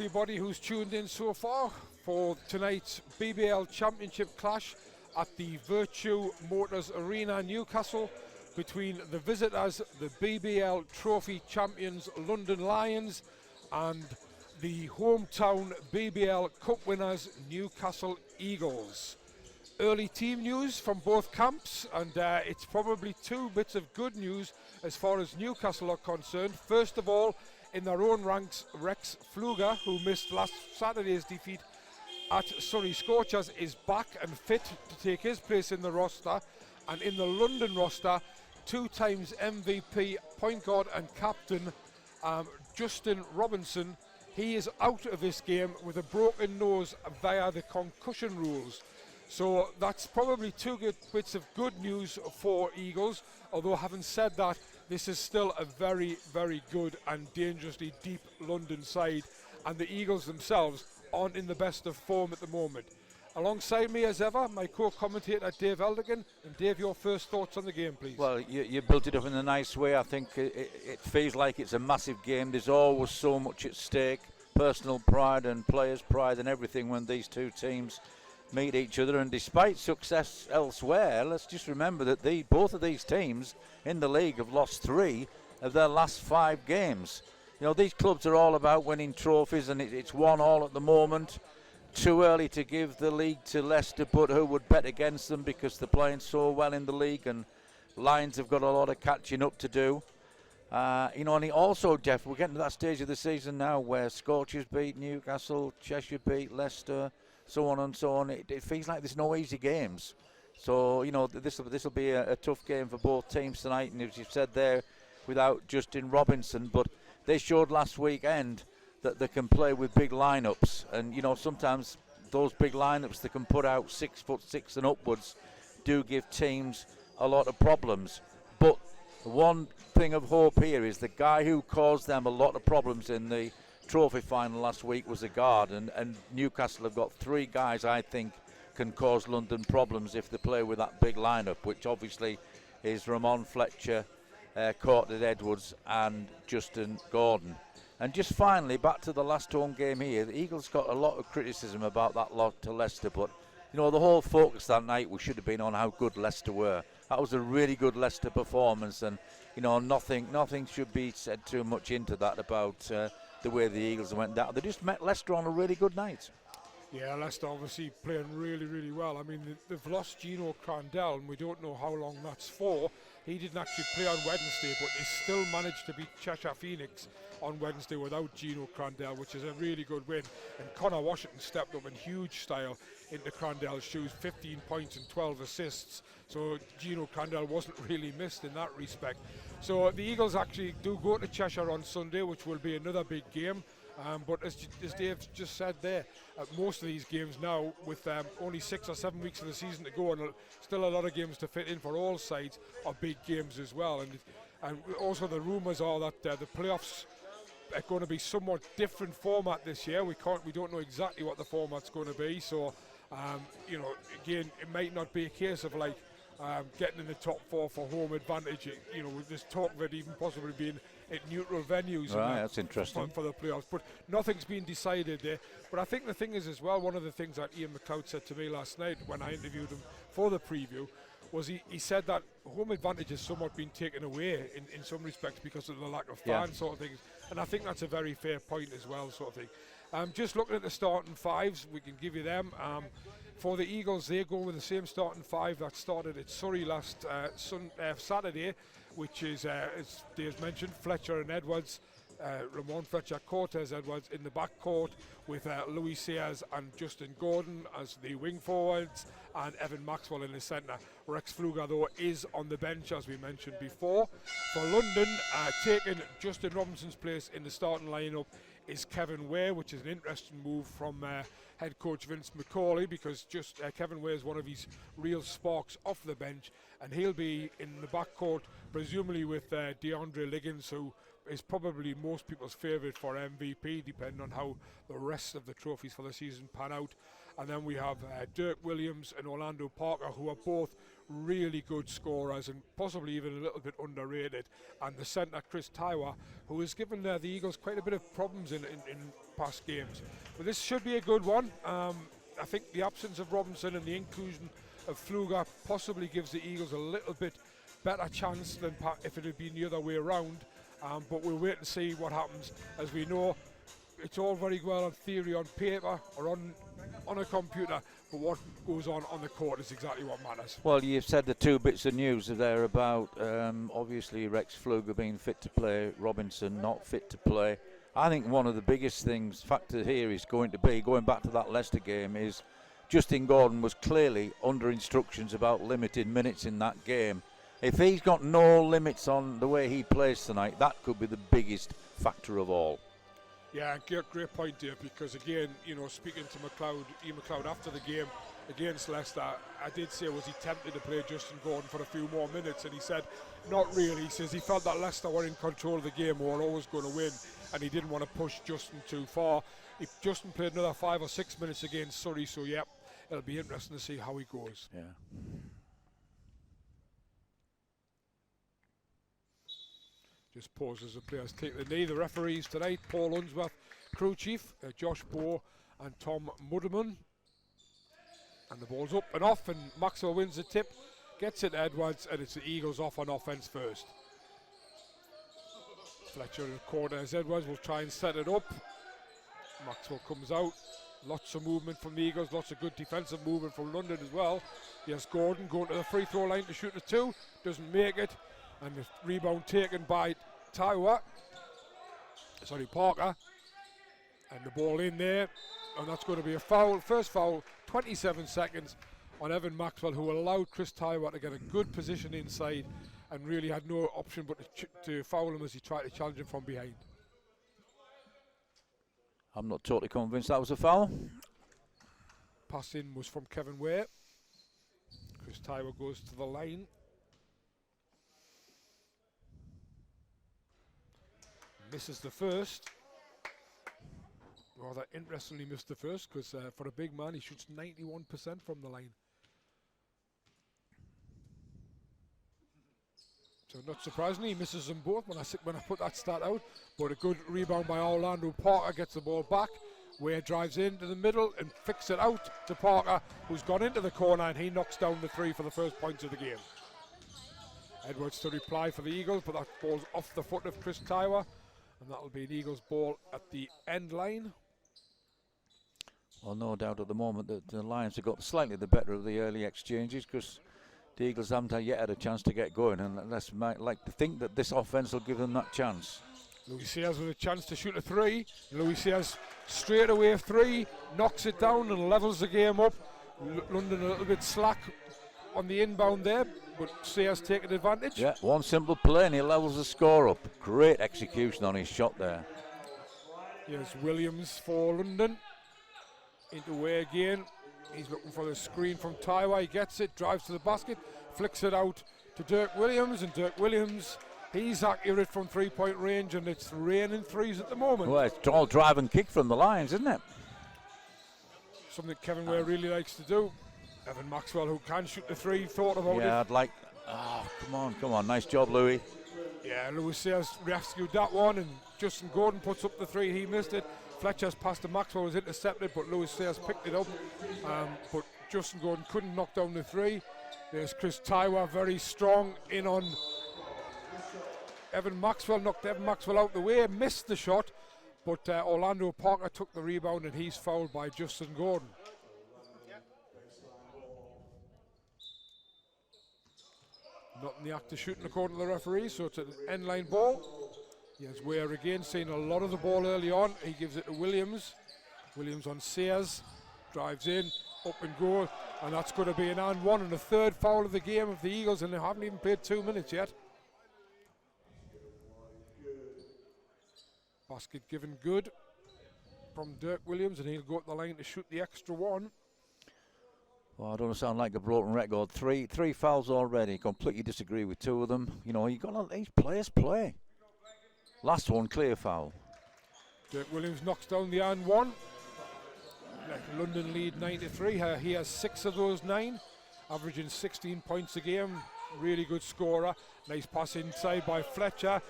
everybody who's tuned in so far for tonight's BBL Championship clash at the Virtue Motors Arena, Newcastle, between the visitors, the BBL Trophy champions London Lions, and the hometown BBL Cup winners Newcastle Eagles. Early team news from both camps, and it's probably two bits of good news as far as Newcastle are concerned. First of all, in their own ranks, Rex Pfluger, who missed last Saturday's defeat at Surrey Scorchers, is back and fit to take his place in the roster. And in the London roster, 2 times MVP point guard and captain Justin Robinson, he is out of this game with a broken nose via the concussion rules. So that's probably two good bits of good news for Eagles, although having said that, this is still a very, very good and dangerously deep London side, and the Eagles themselves aren't in the best of form at the moment. Alongside me as ever, my co-commentator Dave Elderkin. And Dave, your first thoughts on the game, please. Well, you built it up in a nice way. I think it feels like it's a massive game. There's always so much at stake, personal pride and players' pride and everything when these two teams meet each other. And despite success elsewhere, let's just remember that both of these teams in the league have lost 3 of their last 5 games. You know, these clubs are all about winning trophies, and it's 1-1 at the moment. Too early to give the league to Leicester, but who would bet against them because they're playing so well in the league, and Lions have got a lot of catching up to do. And also, Jeff, we're getting to that stage of the season now where Scorchers beat Newcastle, Cheshire beat Leicester, so on and so on. It feels like there's no easy games. So, this will be a tough game for both teams tonight. And as you said there, without Justin Robinson, but they showed last weekend that they can play with big lineups. And, sometimes those big lineups they can put out 6'6" and upwards do give teams a lot of problems. But one thing of hope here is the guy who caused them a lot of problems in the trophy final last week was a guard, and Newcastle have got 3 guys I think can cause London problems if they play with that big lineup, which obviously is Ramon Fletcher, Courtney Edwards and Justin Gordon. And just finally, back to the last home game here, the Eagles got a lot of criticism about that loss to Leicester, but the whole focus that night should have been on how good Leicester were. That was a really good Leicester performance, and nothing should be said too much into that about the way the Eagles went down. They just met Leicester on a really good night. Yeah, Leicester obviously playing really, really well. I mean, they've lost Gino Crandell, and we don't know how long that's for. He didn't actually play on Wednesday, but they still managed to beat Cheshire Phoenix on Wednesday without Gino Crandell, which is a really good win. And Connor Washington stepped up in huge style into Crandell's shoes, 15 points and 12 assists. So Gino Crandell wasn't really missed in that respect. So the Eagles actually do go to Cheshire on Sunday, which will be another big game. But as Dave just said there, most of these games now, with only 6 or 7 weeks of the season to go, and still a lot of games to fit in for all sides, are big games as well. And also the rumours are that the playoffs are going to be somewhat different format this year. We don't know exactly what the format's going to be. So, again, it might not be a case of like getting in the top 4 for home advantage. With this talk of it even possibly being at neutral venues. Right, that's interesting. For the playoffs. But nothing's been decided there. But I think the thing is as well, one of the things that Ian McLeod said to me last night when I interviewed him for the preview was he said that home advantage has somewhat been taken away in some respects because of the lack of fans, sort of things. And I think that's a very fair point as well, sort of thing. Just looking at the starting 5s, we can give you them. For the Eagles, they go with the same starting 5 that started at Surrey last Saturday, which is, as Dave's mentioned, Fletcher and Edwards, Ramon Fletcher, Cortez Edwards in the backcourt, with Louis Sayers and Justin Gordon as the wing forwards, and Evan Maxwell in the centre. Rex Pfluger, though, is on the bench, as we mentioned before. For London, taking Justin Robinson's place in the starting lineup is Kevin Ware, which is an interesting move from head coach Vince McCauley, because Kevin Ware is one of his real sparks off the bench, and he'll be in the backcourt presumably with DeAndre Liggins, who is probably most people's favourite for MVP, depending on how the rest of the trophies for the season pan out. And then we have Dirk Williams and Orlando Parker, who are both really good scorers and possibly even a little bit underrated. And the centre, Chris Tywa, who has given the Eagles quite a bit of problems in past games. But this should be a good one. I think the absence of Robinson and the inclusion of Pfluger possibly gives the Eagles a little bit better chance than if it had been the other way around. But we'll wait and see what happens. As we know, it's all very well on theory on paper or on a computer, but what goes on the court is exactly what matters. Well, you've said the two bits of news there about obviously Rex Pfluger being fit to play, Robinson not fit to play. I think one of the biggest factor here is going to be, going back to that Leicester game, is Justin Gordon was clearly under instructions about limited minutes in that game. If he's got no limits on the way he plays tonight, that could be the biggest factor of all. Yeah, great point there, because again, speaking to Ian McLeod after the game against Leicester, I did say, was he tempted to play Justin Gordon for a few more minutes, and he said not really. He says he felt that Leicester were in control of the game, were always going to win, and he didn't want to push Justin too far. If Justin played another 5 or 6 minutes against Surrey, so yeah, it'll be interesting to see how he goes. Yeah. Just pauses the players take the knee. The referees tonight: Paul Unsworth, crew chief, Josh Bowe and Tom Mudderman. And the ball's up and off, and Maxwell wins the tip, gets it Edwards, and it's the Eagles off on offence first. Fletcher in the corner as Edwards will try and set it up. Maxwell comes out. Lots of movement from the Eagles, lots of good defensive movement from London as well. Yes, Gordon going to the free throw line to shoot the two, doesn't make it. And the rebound taken by Parker. And the ball in there, and that's going to be a foul. First foul, 27 seconds on Evan Maxwell, who allowed Chris Tywa to get a good position inside and really had no option but to foul him as he tried to challenge him from behind. I'm not totally convinced that was a foul. Pass in was from Kevin Ware. Chris Tywa goes to the line. Misses the first. Rather interestingly missed the first, because for a big man he shoots 91% from the line. So not surprisingly he misses them both when I put that stat out. But a good rebound by Orlando Parker, gets the ball back. Ware drives into the middle and flicks it out to Parker, who's gone into the corner, and he knocks down the three for the first points of the game. Edwards to reply for the Eagles, but that ball's off the foot of Chris Tywa. And that'll be an Eagles ball at the end line. Well, no doubt at the moment that the Lions have got slightly the better of the early exchanges, because the Eagles haven't yet had a chance to get going, and let's like to think that this offense will give them that chance. Louis Sears with a chance to shoot a three. Louis Sears straight away three, knocks it down and levels the game up. London a little bit slack on the inbound there, but Sears taking advantage. Yeah, one simple play and he levels the score up. Great execution on his shot there. Here's Williams for London. Into Way again. He's looking for the screen from Tywa. He gets it, drives to the basket, flicks it out to Dirk Williams, and Dirk Williams, he's accurate from three-point range, and it's raining threes at the moment. Well, it's all drive and kick from the Lions, isn't it? Something Kevin Ware really likes to do. Evan Maxwell, who can shoot the three, thought about it. Yeah, I'd like... Oh, come on. Nice job, Louis. Yeah, Louis Sears rescued that one, and Justin Gordon puts up the three. He missed it. Fletcher's pass to Maxwell was intercepted, but Louis Sears picked it up. But Justin Gordon couldn't knock down the three. There's Chris Tywa, very strong, in on Evan Maxwell, knocked Evan Maxwell out the way, missed the shot, but Orlando Parker took the rebound, and he's fouled by Justin Gordon. Not in the act of shooting according to the referee, so it's an end line ball. Here's Ware again, seeing a lot of the ball early on. He gives it to Williams. Williams on Sears, drives in, up and goal, and that's going to be an and one, and the third foul of the game of the Eagles, and they haven't even played 2 minutes yet. Basket given good from Dirk Williams, and he'll go up the line to shoot the extra one. Well, I don't sound like a broken record. Three fouls already. Completely disagree with two of them. You know, you got these players play. Last one, clear foul. Dirk Williams knocks down the and one. London lead 9-3. He has 6 of those 9, averaging 16 points a game. Really good scorer. Nice pass inside by Fletcher.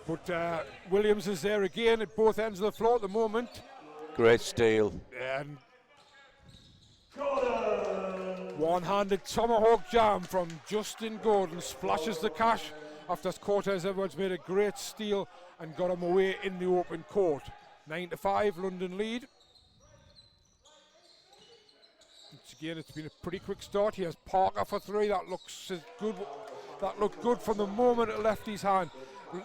But Williams is there again at both ends of the floor at the moment. Great steal. And one-handed tomahawk jam from Justin Gordon splashes the cash after Cortez Edwards made a great steal and got him away in the open court. 9-5, London lead. It's been a pretty quick start. He has Parker for 3. That looks good. That looked good from the moment it left his hand.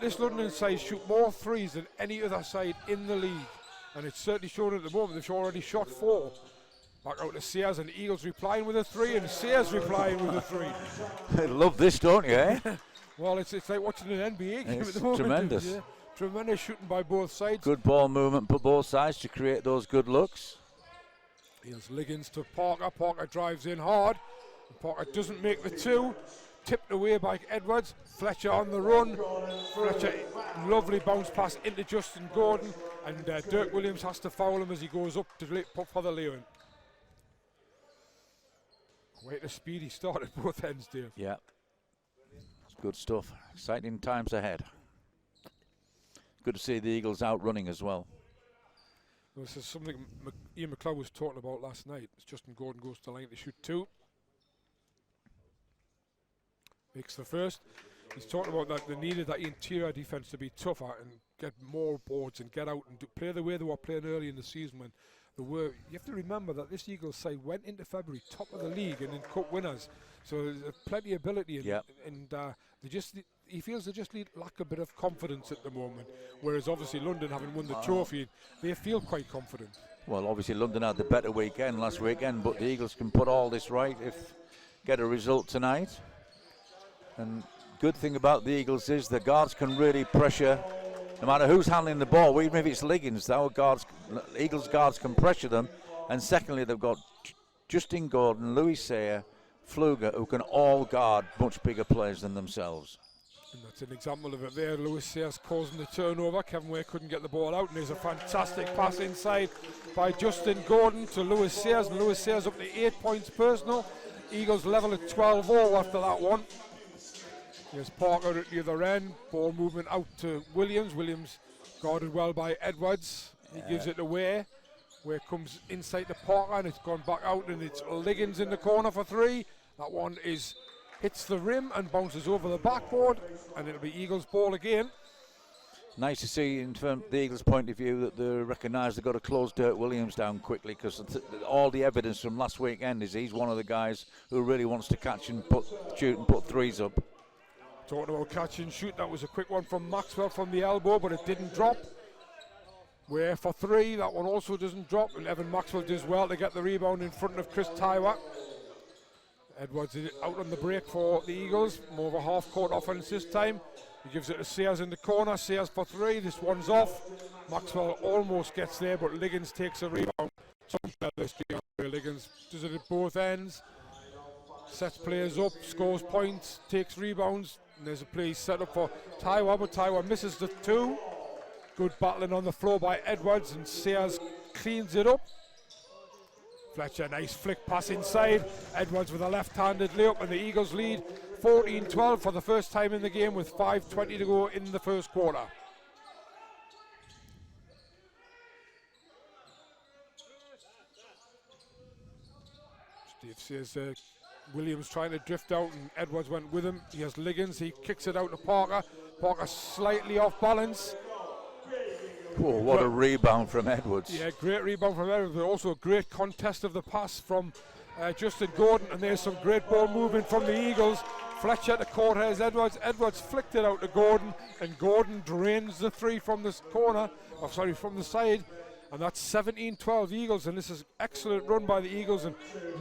This London side shoot more threes than any other side in the league, and it's certainly shown at the moment. They've already shot 4. Back out to Sears, and Eagles replying with a 3, and Sears replying with a 3. I love this, don't you? Eh? Well, it's like watching an NBA game at the moment. Tremendous. Yeah. Tremendous shooting by both sides. Good ball movement for both sides to create those good looks. Here's Liggins to Parker. Parker drives in hard. Parker doesn't make the 2. Tipped away by Edwards. Fletcher on the run. Fletcher, lovely bounce pass into Justin Gordon. And Dirk Williams has to foul him as he goes up to put for the lay-in. Quite a speedy start at both ends, Dave. Yeah. It's good stuff. Exciting times ahead. Good to see the Eagles out running as well. This is something Ian McLeod was talking about last night. As Justin Gordon goes to the line to shoot 2. Makes the first. He's talking about that they needed that interior defense to be tougher and get more boards and get out and play the way they were playing early in the season when they were. You have to remember that this Eagles side went into February top of the league and in cup winners. So there's plenty of ability and they just. He feels they just lack a bit of confidence at the moment, whereas obviously London, having won the trophy, they feel quite confident. Well, obviously London had the better weekend last weekend, but the Eagles can put all this right if get a result tonight. And good thing about the Eagles is the guards can really pressure, no matter who's handling the ball, even if it's Liggins, Eagles guards can pressure them. And secondly, they've got Justin Gordon, Louis Sayer, Pfluger, who can all guard much bigger players than themselves. And that's an example of it there. Louis Sayers causing the turnover. Kevin Ware couldn't get the ball out, and there's a fantastic pass inside by Justin Gordon to Louis Sayers, and Louis Sayers up to 8 points personal. Eagles level at 12-all after that one. Here's Parker at the other end. Ball movement out to Williams. Williams guarded well by Edwards. He gives it away. Where comes inside to Parker, and it's gone back out, and it's Liggins in the corner for 3. That one hits the rim and bounces over the backboard, and it'll be Eagles ball again. Nice to see from the Eagles' point of view that they recognise they've got to close Dirk Williams down quickly, because all the evidence from last weekend is he's one of the guys who really wants to catch and shoot and put threes up. Talking about catch and shoot, that was a quick one from Maxwell from the elbow, but it didn't drop. Where for 3, that one also doesn't drop, and Evan Maxwell does well to get the rebound in front of Chris Tywa. Edwards is out on the break for the Eagles. More of a half-court offense this time. He gives it to Sayers in the corner. Sayers for 3. This one's off. Maxwell almost gets there, but Liggins takes a rebound. Liggins does it at both ends. Sets players up, scores points, takes rebounds. And there's a play set up for Tywa, but Tywa misses the 2. Good battling on the floor by Edwards, and Sayers cleans it up. Fletcher, nice flick pass inside. Edwards with a left-handed layup, and the Eagles lead 14-12 for the first time in the game with 5:20 to go in the first quarter. Steve says Williams trying to drift out, and Edwards went with him. He has Liggins, he kicks it out to Parker. Parker slightly off balance. Oh, what a rebound from Edwards. Yeah, great rebound from Edwards, but also a great contest of the pass from Justin Gordon, and there's some great ball movement from the Eagles. Fletcher to Cortez Edwards. Edwards flicked it out to Gordon, and Gordon drains the 3 from this corner, from the side, and that's 17-12 Eagles, and this is excellent run by the Eagles, and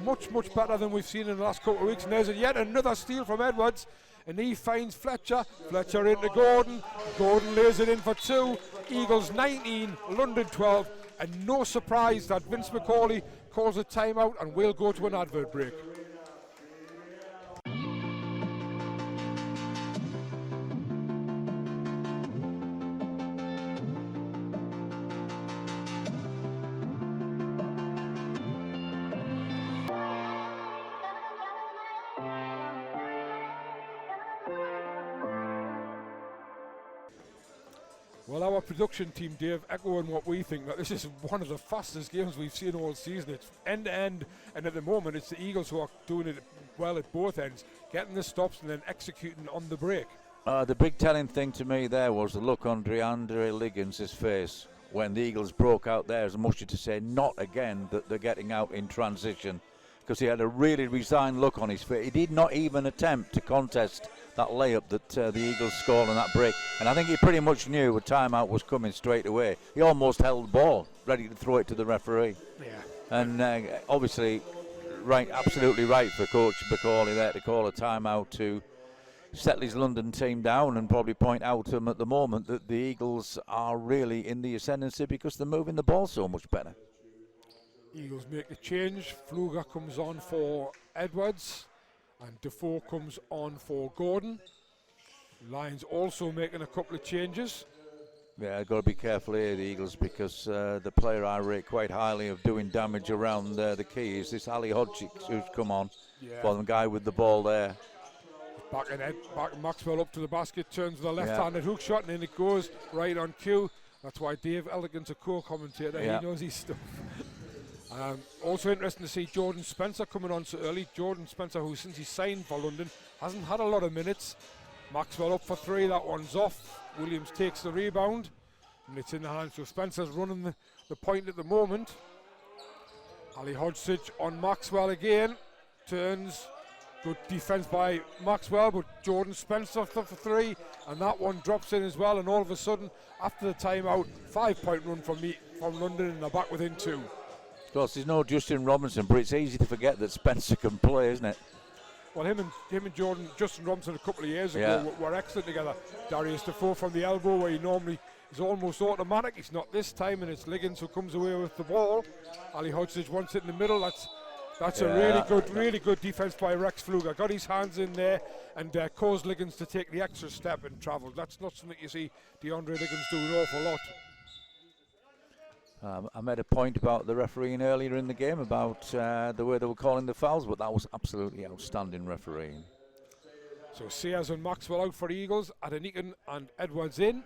much, much better than we've seen in the last couple of weeks. And there's yet another steal from Edwards, and he finds Fletcher. Fletcher into Gordon. Gordon lays it in for 2. Eagles 19, London 12, and no surprise that Vince McCauley calls a timeout, and we'll go to an advert break. Well, our production team, Dave, echoing what we think, that this is one of the fastest games we've seen all season. It's end to end, and at the moment it's the Eagles who are doing it well at both ends, getting the stops and then executing on the break. The big telling thing to me there was the look on DeAndre Liggins' face when the Eagles broke out there, as much as to say, not again, that they're getting out in transition, because he had a really resigned look on his face. He did not even attempt to contest that layup that the Eagles scored on that break. And I think he pretty much knew a timeout was coming straight away. He almost held the ball, ready to throw it to the referee. Yeah. And obviously, right, absolutely right for Coach Bacall there to call a timeout to settle his London team down and probably point out to them at the moment that the Eagles are really in the ascendancy because they're moving the ball so much better. Eagles make a change. Pfluger comes on for Edwards, and Defoe comes on for Gordon. Lions also making a couple of changes. Yeah, I've got to be careful here, the Eagles, because the player I rate quite highly of doing damage around the key is this Ali Hodgson who's come on for the guy with the ball there. Back and Maxwell up to the basket, turns the left-handed hook shot, and in it goes right on cue. That's why Dave Elegant's a co-commentator. He knows his stuff. Also interesting to see Jordan Spencer coming on so early. Jordan Spencer, who since he signed for London hasn't had a lot of minutes. Maxwell up for three, that one's off. Williams takes the rebound and it's in the hands, so Spencer's running the point at the moment. Ali Hodgson on Maxwell again, turns, good defense by Maxwell, but Jordan Spencer for three, and that one drops in as well, and all of a sudden after the timeout, 5-point run from London, and they're back within two. Of course, there's no Justin Robinson, but it's easy to forget that Spencer can play, isn't it? Well, him and Justin Robinson a couple of years ago were excellent together. Darius Defoe from the elbow, where he normally is almost automatic. He's not this time, and it's Liggins who comes away with the ball. Ali Hodgson wants it in the middle. That's a really good defense by Rex Pfluger. Got his hands in there and caused Liggins to take the extra step and travel. That's not something you see DeAndre Liggins do an awful lot. I made a point about the refereeing earlier in the game about the way they were calling the fouls, but that was absolutely outstanding refereeing. So Sears and Maxwell out for Eagles, Adenican and Edwards in.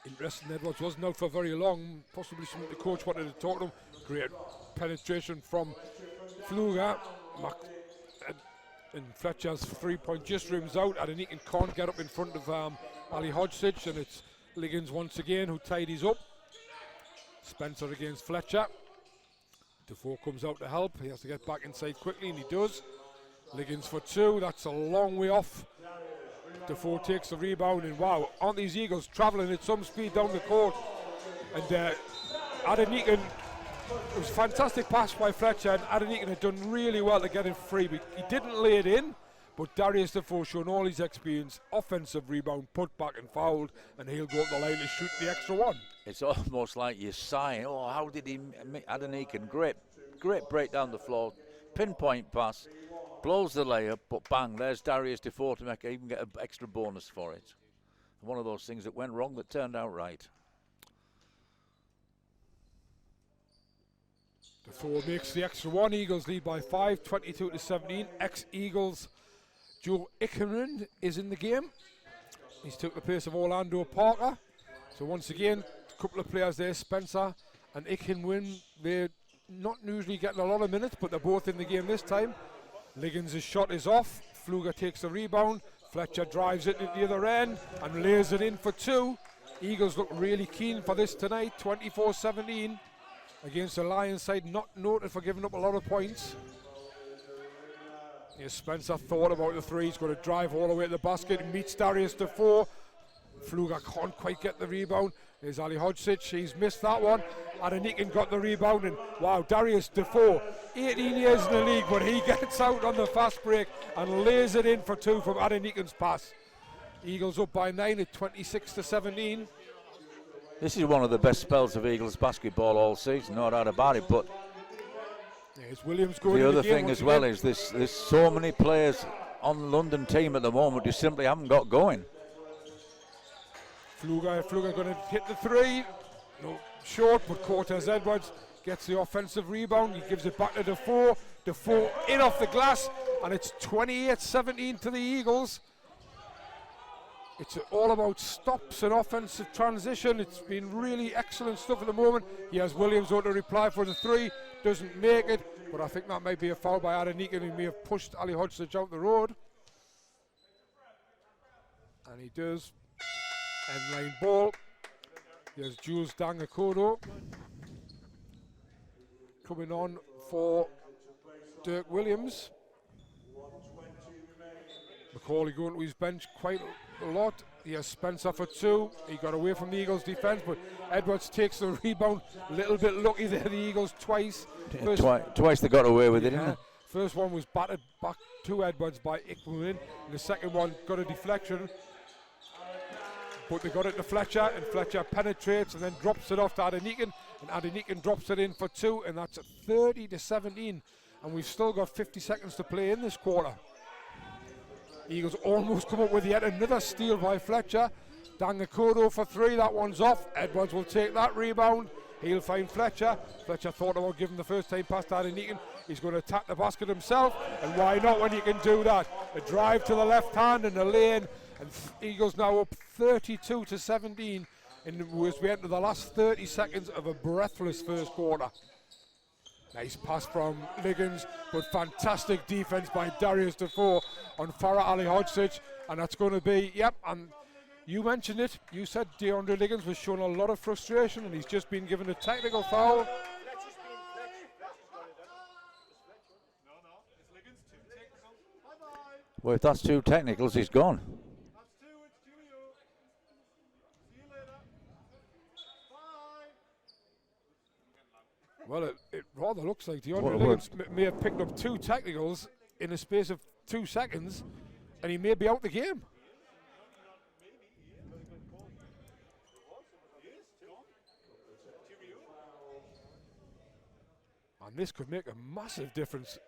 Interesting, Edwards wasn't out for very long, possibly something the coach wanted to talk to him. Great penetration from Pfluger. And Fletcher's 3-point just rims out. Adenican can't get up in front of Ali Hodgson, and it's Liggins once again who tidies up. Spencer against Fletcher. Defoe comes out to help. He has to get back inside quickly, and he does. Liggins for two. That's a long way off. Defoe takes the rebound, and wow, aren't these Eagles travelling at some speed down the court? And Adenican, it was a fantastic pass by Fletcher, and Adenican had done really well to get it free. But he didn't lay it in, but Darius Defoe showing all his experience, offensive rebound, put back and fouled, and he'll go up the line to shoot the extra one. It's almost like you're sighing, oh, how did he, Adenican, great break down the floor, pinpoint pass, blows the layup, but bang, there's Darius Defoe to even get an extra bonus for it. One of those things that went wrong that turned out right. Defoe makes the extra one. Eagles lead by 5, 22-17. Ex-Eagles Joe Ickenrin is in the game. He's took the place of Orlando Parker. So once again, a couple of players there, Spencer and Ickenrin. They're not usually getting a lot of minutes, but they're both in the game this time. Liggins' shot is off. Pfluger takes the rebound. Fletcher drives it at the other end and lays it in for two. Eagles look really keen for this tonight, 24-17. Against the Lions side, not noted for giving up a lot of points. Yes, Spencer thought about the three. He's going to drive all the way to the basket. He meets Darius Defoe. Pfluger can't quite get the rebound. There's Ali Hodgson. He's missed that one. Adenican got the rebound. And wow, Darius Defoe, 18 years in the league, but he gets out on the fast break and lays it in for two from Adenican's pass. Eagles up by 9 at 26-17. This is one of the best spells of Eagles basketball all season, no doubt about it. But there's Williams going the other thing as well is there's so many players on the London team at the moment who simply haven't got going. Pfluger going to hit the three. No, short, but Cortez Edwards gets the offensive rebound. He gives it back to Defoe. Defoe in off the glass, and it's 28-17 to the Eagles. It's all about stops and offensive transition. It's been really excellent stuff at the moment. He has Williams on to reply for the 3, doesn't make it, but I think that might be a foul by Adenika, who may have pushed Ali Hodgson out the road. And he does. End line ball. Here's Jules Dangakodo coming on for Dirk Williams. Macaulay going to his bench quite a lot. He has Spencer for 2. He got away from the Eagles defence, but Edwards takes the rebound. A little bit lucky there, the Eagles twice. Twice they got away with it, didn't they? First one was battered back to Edwards by Ickman. The second one got a deflection, but they got it to Fletcher, and Fletcher penetrates and then drops it off to Adenican, and Adenican drops it in for 2, and that's 30-17. And we've still got 50 seconds to play in this quarter. Eagles almost come up with yet another steal by Fletcher. Dangakodo for 3, that one's off. Edwards will take that rebound. He'll find Fletcher. Fletcher thought about giving the first time pass to Adenican. He's going to attack the basket himself, and why not when you can do that? A drive to the left hand and a lane, and Eagles now up 32-17 as we enter the last 30 seconds of a breathless first quarter. Nice pass from Liggins, but fantastic defense by Darius Defoe on Farah Ali Hodgson, and that's going to be, and you mentioned it, you said DeAndre Liggins was showing a lot of frustration, and he's just been given a technical foul. Well, if that's 2 technicals, he's gone. Well, it rather looks like DeAndre Liggins may have picked up 2 technicals in a space of 2 seconds, and he may be out the game. And this could make a massive difference.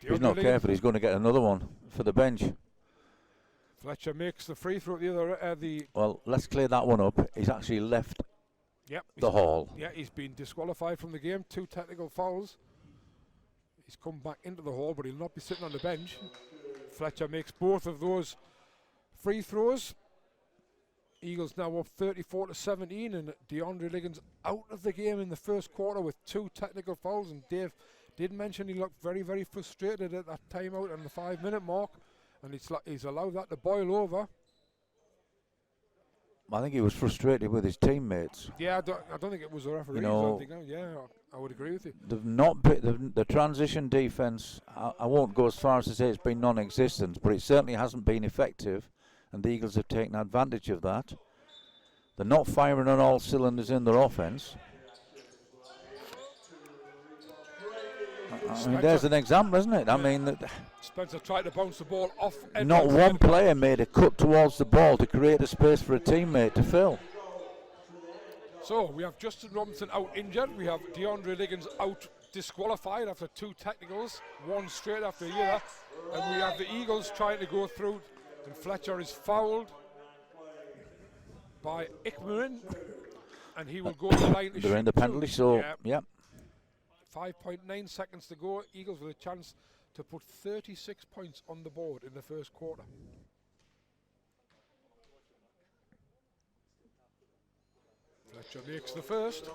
If he's not careful, he's going to get another one for the bench. Fletcher makes the free throw at the other. Well, let's clear that one up. He's actually left the hall. Yeah, he's been disqualified from the game. 2 technical fouls. He's come back into the hall, but he'll not be sitting on the bench. Fletcher makes both of those free throws. Eagles now up 34-17, and DeAndre Liggins out of the game in the first quarter with 2 technical fouls. And Dave did mention he looked very, very frustrated at that timeout on the 5-minute mark, and he's allowed that to boil over. I think he was frustrated with his teammates. Yeah, I don't think it was the referee. You know, I would agree with you. They've not been, the transition defence, I won't go as far as to say it's been non-existent, but it certainly hasn't been effective, and the Eagles have taken advantage of that. They're not firing on all cylinders in their offence. I mean, there's an example, isn't it? I mean, Spencer tried to bounce the ball off. Not one player made a cut towards the ball to create a space for a teammate to fill. So we have Justin Robinson out injured. We have DeAndre Liggins out disqualified after 2 technicals, 1 straight after the other. And we have the Eagles trying to go through, and Fletcher is fouled by Ickman, and he will go to the line to shoot. They're in the penalty, so yeah. 5.9 seconds to go. Eagles with a chance to put 36 points on the board in the first quarter. Fletcher makes the first.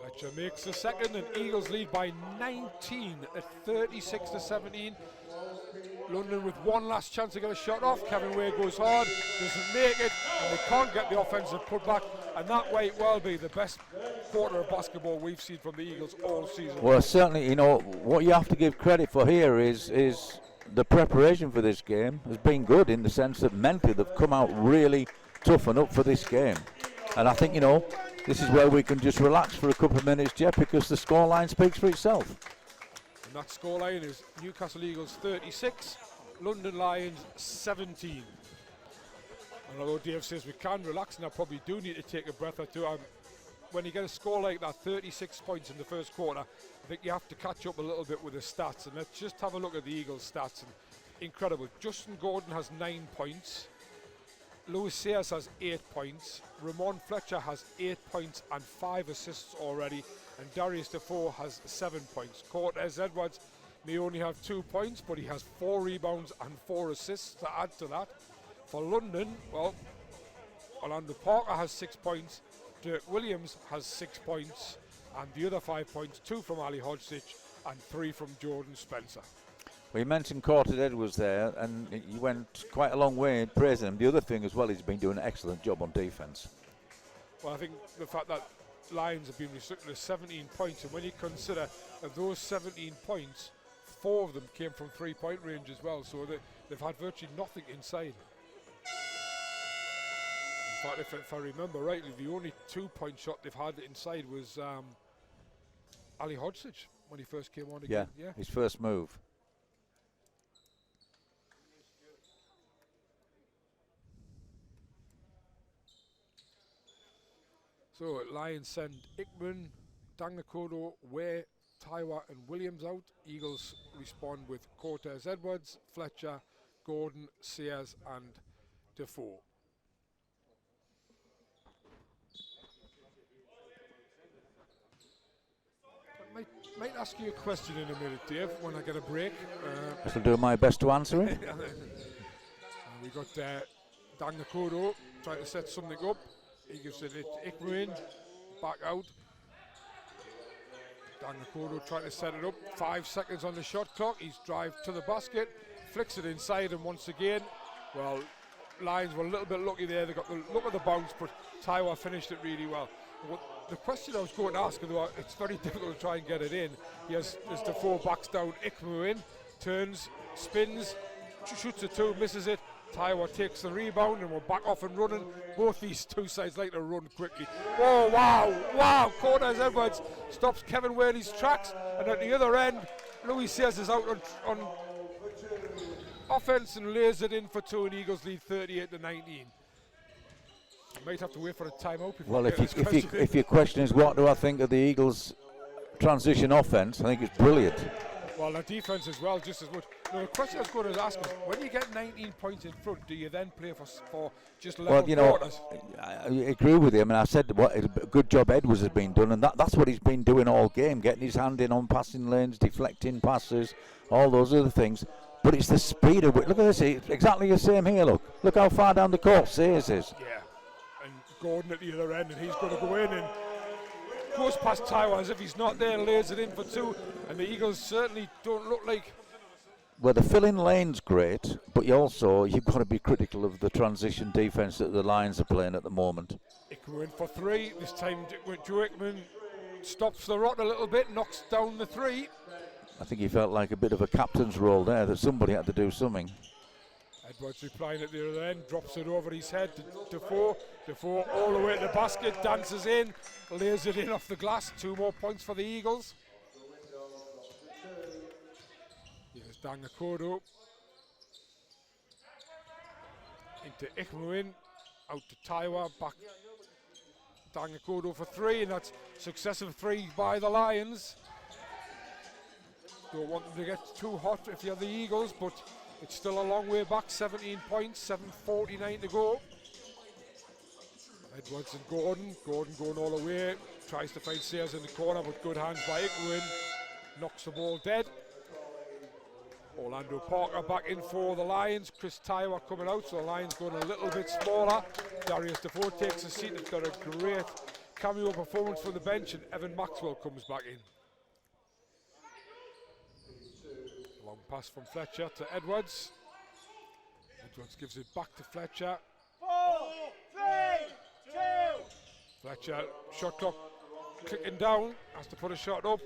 Fletcher makes the second, and Eagles lead by 19 at 36-17. London with one last chance to get a shot off. Kevin Wade goes hard, doesn't make it, and they can't get the offensive putback, and that might well be the best quarter of basketball we've seen from the Eagles all season. Well, certainly, you know, what you have to give credit for here is the preparation for this game has been good, in the sense that mentally they've come out really tough and up for this game. And I think, you know, this is where we can just relax for a couple of minutes, Jeff, because the scoreline speaks for itself. And that scoreline is Newcastle Eagles 36, London Lions 17. And although Dave says we can relax, and I probably do need to take a breath or two, when you get a score like that, 36 points in the first quarter, I think you have to catch up a little bit with the stats. And let's just have a look at the Eagles stats. And incredible. Justin Gordon has 9 points. Lewis Sayers has 8 points. Ramon Fletcher has 8 points and 5 assists already. And Darius Defoe has 7 points. Cortez Edwards may only have 2 points, but he has 4 rebounds and 4 assists to add to that. For London, well, Orlando Parker has 6 points. Dirk Williams has 6 points. And the other 5 points, 2 from Ali Hodgich and 3 from Jordan Spencer. Well, you mentioned Cortez Edwards there, and you went quite a long way in praising him. The other thing as well, he's been doing an excellent job on defence. Well, I think the fact that Lions have been restricted to 17 points, and when you consider that those 17 points, 4 of them came from 3-point range as well, so they've had virtually nothing inside. In fact, if I remember rightly, the only 2-point shot they've had inside was Ali Hodgich when he first came on again. Yeah, his first move. So Lions send Ickman, Dangakodo, Ware, Taiwa and Williams out. Eagles respond with Cortez Edwards, Fletcher, Gordon, Sayers and Defoe. I might ask you a question in a minute, Dave, when I get a break. I'll do my best to answer it. We got Dangakodo trying to set something up. He gives it to Ickman, back out. Dangakodo trying to set it up. 5 seconds on the shot clock. He's drive to the basket, flicks it inside, and once again, well, Lions were a little bit lucky there. They got the look of the bounce, but Taiwa finished it really well. The question I was going to ask, although it's very difficult to try and get it in, as Defoe backs down, Ickman turns, spins, shoots a 2, misses it. Taiwa takes the rebound and we're back off and running. Both these two sides like to run quickly. Oh, wow. Cortez Edwards stops Kevin Whaley's tracks, and at the other end, Louis Sayers is out on offense and lays it in for 2, and Eagles lead 38-19. You might have to wait for a timeout before. Well, if your question is what do I think of the Eagles' transition offense, I think it's brilliant. Well, their defense as well, just as much. Now, the question I was going to ask is, when you get 19 points in front, do you then play for just 11 quarters? I agree with him, and I said what a good job Edwards has been done, and that's what he's been doing all game, getting his hand in on passing lanes, deflecting passes, all those other things. But it's the speed of it. Look at this, it's exactly the same here, look how far down the court Sayers is. Yeah, and Gordon at the other end, and he's going to go in and goes past Taiwa as if he's not there, lays it in for 2, and the Eagles certainly don't look like. Well, the fill-in lane's great, but you've got to be critical of the transition defence that the Lions are playing at the moment. Ickman for 3, this time Joe Ickman stops the rot a little bit, knocks down the 3. I think he felt like a bit of a captain's role there, that somebody had to do something. Edwards replying at the other end, drops it over his head to Defoe. Defoe all the way to the basket, dances in, lays it in off the glass. 2 more points for the Eagles. Here's Dangakodo. Into Ickman, out to Taiwa, back Dangakodo for 3, and that's successive 3 by the Lions. Don't want them to get too hot if you're the Eagles, but it's still a long way back, 17 points, 7:49 to go. Edwards and Gordon going all the way, tries to find Sayers in the corner, but good hands by Ickman, knocks the ball dead. Orlando Parker back in for the Lions, Chris Taiwa coming out, so the Lions going a little bit smaller. Darius Defoe takes a seat, he's got a great cameo performance from the bench, and Evan Maxwell comes back in. Long pass from Fletcher to Edwards. Edwards gives it back to Fletcher. 4, 3, 2. Fletcher, shot clock clicking down, has to put a shot up,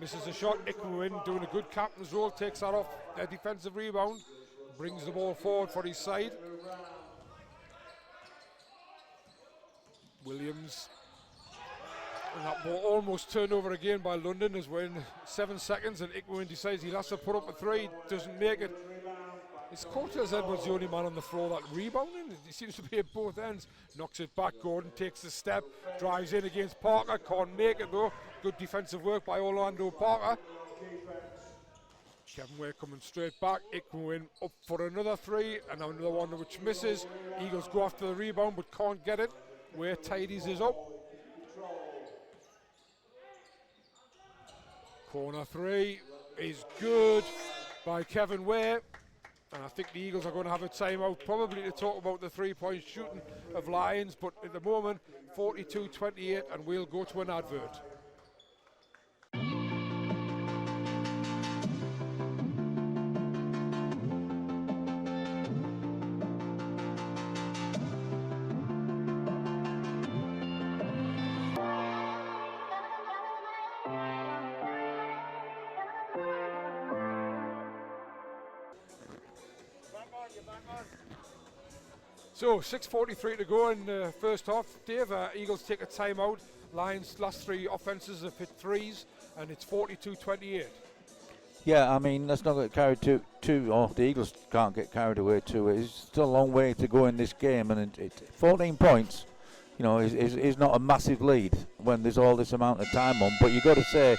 misses a shot. Ickman doing a good captain's role, takes that off a defensive rebound, brings the ball forward for his side. Williams, and that ball almost turned over again by London as we're in 7 seconds, and Ickman decides he has to put up a 3, doesn't make it. It's Cortez Edwards the only man on the floor that rebounding. He seems to be at both ends. Knocks it back, Gordon takes the step, drives in against Parker, can't make it though. Good defensive work by Orlando Parker. Kevin Ware coming straight back. Ickmo up for another three, and now another one which misses. Eagles go after the rebound but can't get it. Ware tidies is up. Corner three is good by Kevin Ware. And I think the Eagles are going to have a timeout, probably to talk about the three-point shooting of Lions. But at the moment, 42-28, and we'll go to an advert. So 6:43 to go in the first half. Dave, Eagles take a timeout. Lions' last three offences have hit threes, and it's 42-28. Yeah, I mean, let's not get carried the Eagles can't get carried away too. It's still a long way to go in this game, and 14 points, you know, is not a massive lead when there's all this amount of time on. But you've got to say,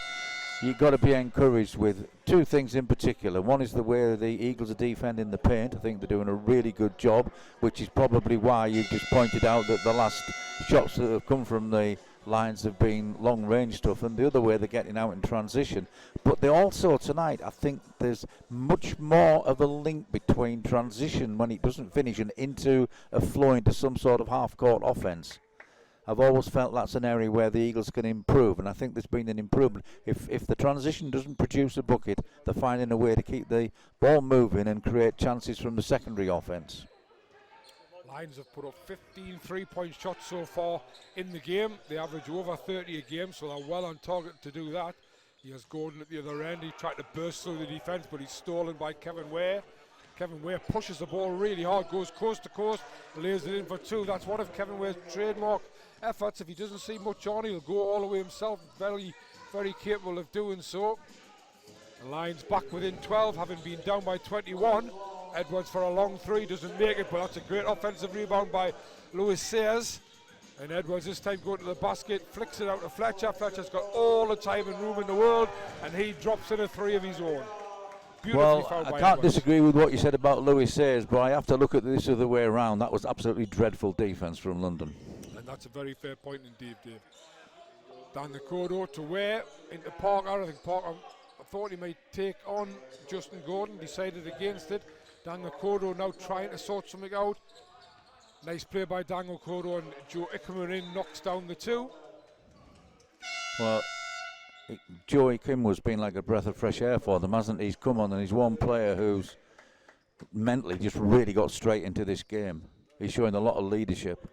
you've got to be encouraged with two things in particular. One is the way the Eagles are defending the paint. I think they're doing a really good job, which is probably why you've just pointed out that the last shots that have come from the Lions have been long-range stuff, and the other way they're getting out in transition. But they also, tonight, I think there's much more of a link between transition when it doesn't finish and into a flow into some sort of half-court offense. I've always felt that's an area where the Eagles can improve, and I think there's been an improvement. If the transition doesn't produce a bucket, they're finding a way to keep the ball moving and create chances from the secondary offense. Lions have put up 15 three-point shots so far in the game. They average over 30 a game, so they're well on target to do that. He has Gordon at the other end. He tried to burst through the defense, but he's stolen by Kevin Ware. Kevin Ware pushes the ball really hard, goes coast to coast, lays it in for two. That's one of Kevin Ware's trademark efforts. If he doesn't see much on, he'll go all the way himself. Very, very capable of doing so. The Lions back within 12, having been down by 21. Edwards for a long three, doesn't make it, but that's a great offensive rebound by Louis Sayers. And Edwards this time going to the basket, flicks it out to Fletcher. Fletcher's got all the time and room in the world, and he drops in a three of his own. Well, I can't disagree with what you said about Louis Sayers, but I have to look at this other way around. That was absolutely dreadful defence from London. And that's a very fair point indeed, Dave. Dan Nakodo to Ware into Parker. I think Parker thought he might take on Justin Gordon, decided against it. Dan Nakodo now trying to sort something out. Nice play by Dan Nakodo, and Joe Ickerman knocks down the two. Well, Joey Kim has been like a breath of fresh air for them, hasn't he? He's come on, and he's one player who's mentally just really got straight into this game. He's showing a lot of leadership.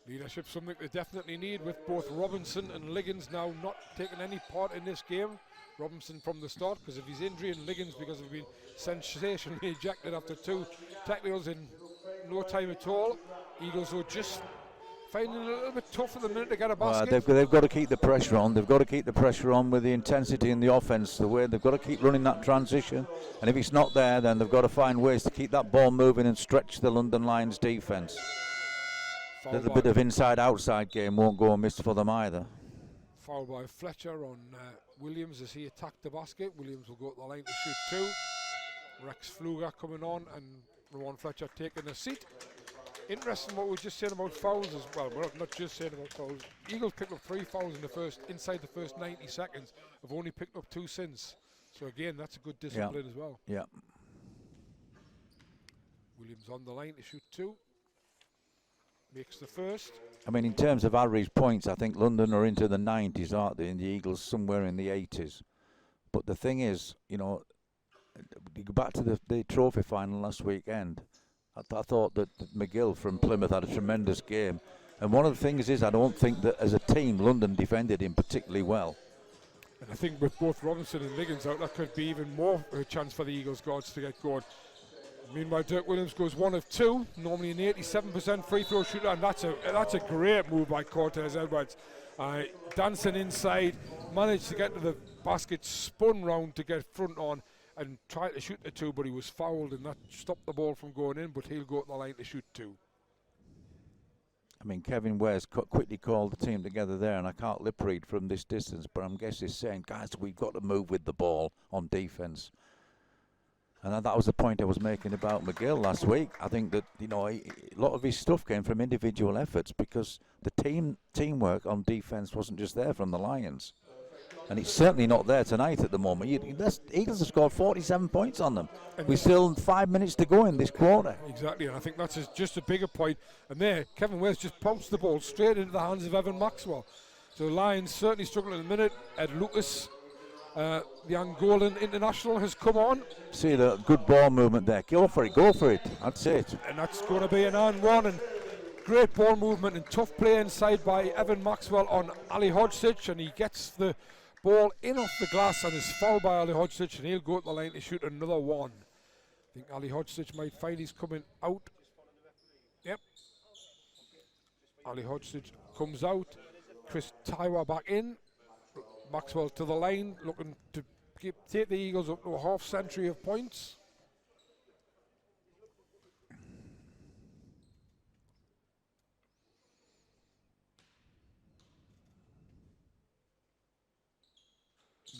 Leadership, something they definitely need, with both Robinson and Liggins now not taking any part in this game. Robinson from the start because of his injury, and Liggins because of being sensationally ejected after two tackles in no time at all. Eagles are just finding it a little bit tough at the minute to get a basket. They've got to keep the pressure on. They've got to keep the pressure on with the intensity in the offense. The way they've got to keep running that transition, and if it's not there, then they've got to find ways to keep that ball moving and stretch the London Lions defense. A little bit of inside-outside game won't go amiss for them either. Foul by Fletcher on Williams as he attacked the basket. Williams will go to the line to shoot two. Rex Pfluger coming on, and Ron Fletcher taking a seat. Interesting what we were just saying about fouls as well. We're not just saying about fouls. Eagles picked up 3 fouls inside the first 90 seconds. Have only picked up 2 since. So again, that's a good discipline as well. Yeah. Williams on the line to shoot 2. Makes the first. I mean, in terms of average points, I think London are into the 90s, aren't they? And the Eagles somewhere in the 80s. But the thing is, you know, you go back to the trophy final last weekend. I thought that McGill from Plymouth had a tremendous game. And one of the things is, I don't think that as a team, London defended him particularly well. And I think with both Robinson and Liggins out, that could be even more a chance for the Eagles guards to get going. Meanwhile, Dirk Williams goes 1 of 2, normally an 87% free throw shooter, and that's a great move by Cortez Edwards. Dancing inside, managed to get to the basket, spun round to get front on, and tried to shoot the 2, but he was fouled, and that stopped the ball from going in, but he'll go to the line to shoot 2. I mean, Kevin Ware's quickly called the team together there, and I can't lip read from this distance, but I'm guessing he's saying, guys, we've got to move with the ball on defence. And that was the point I was making about McGill last week. I think that, you know, a lot of his stuff came from individual efforts because the teamwork on defence wasn't just there from the Lions. And it's certainly not there tonight at the moment. Eagles have scored 47 points on them. We're still 5 minutes to go in this quarter. Exactly, and I think that's just a bigger point. And there, Kevin Ware's just pounced the ball straight into the hands of Evan Maxwell. So Lions certainly struggling in a minute. Ed Lucas, the Angolan international, has come on. See the good ball movement there. Go for it. That's it. And that's going to be an and one. And great ball movement and tough play inside by Evan Maxwell on Ali Hodgsic, and he gets the ball in off the glass and is fouled by Ali Hodgsic, and he'll go to the line to shoot another one. I think Ali Hodgsic might find he's coming out. Yep. Ali Hodgsic comes out. Chris Taiwa back in. Maxwell to the line, looking to take the Eagles up to a half century of points.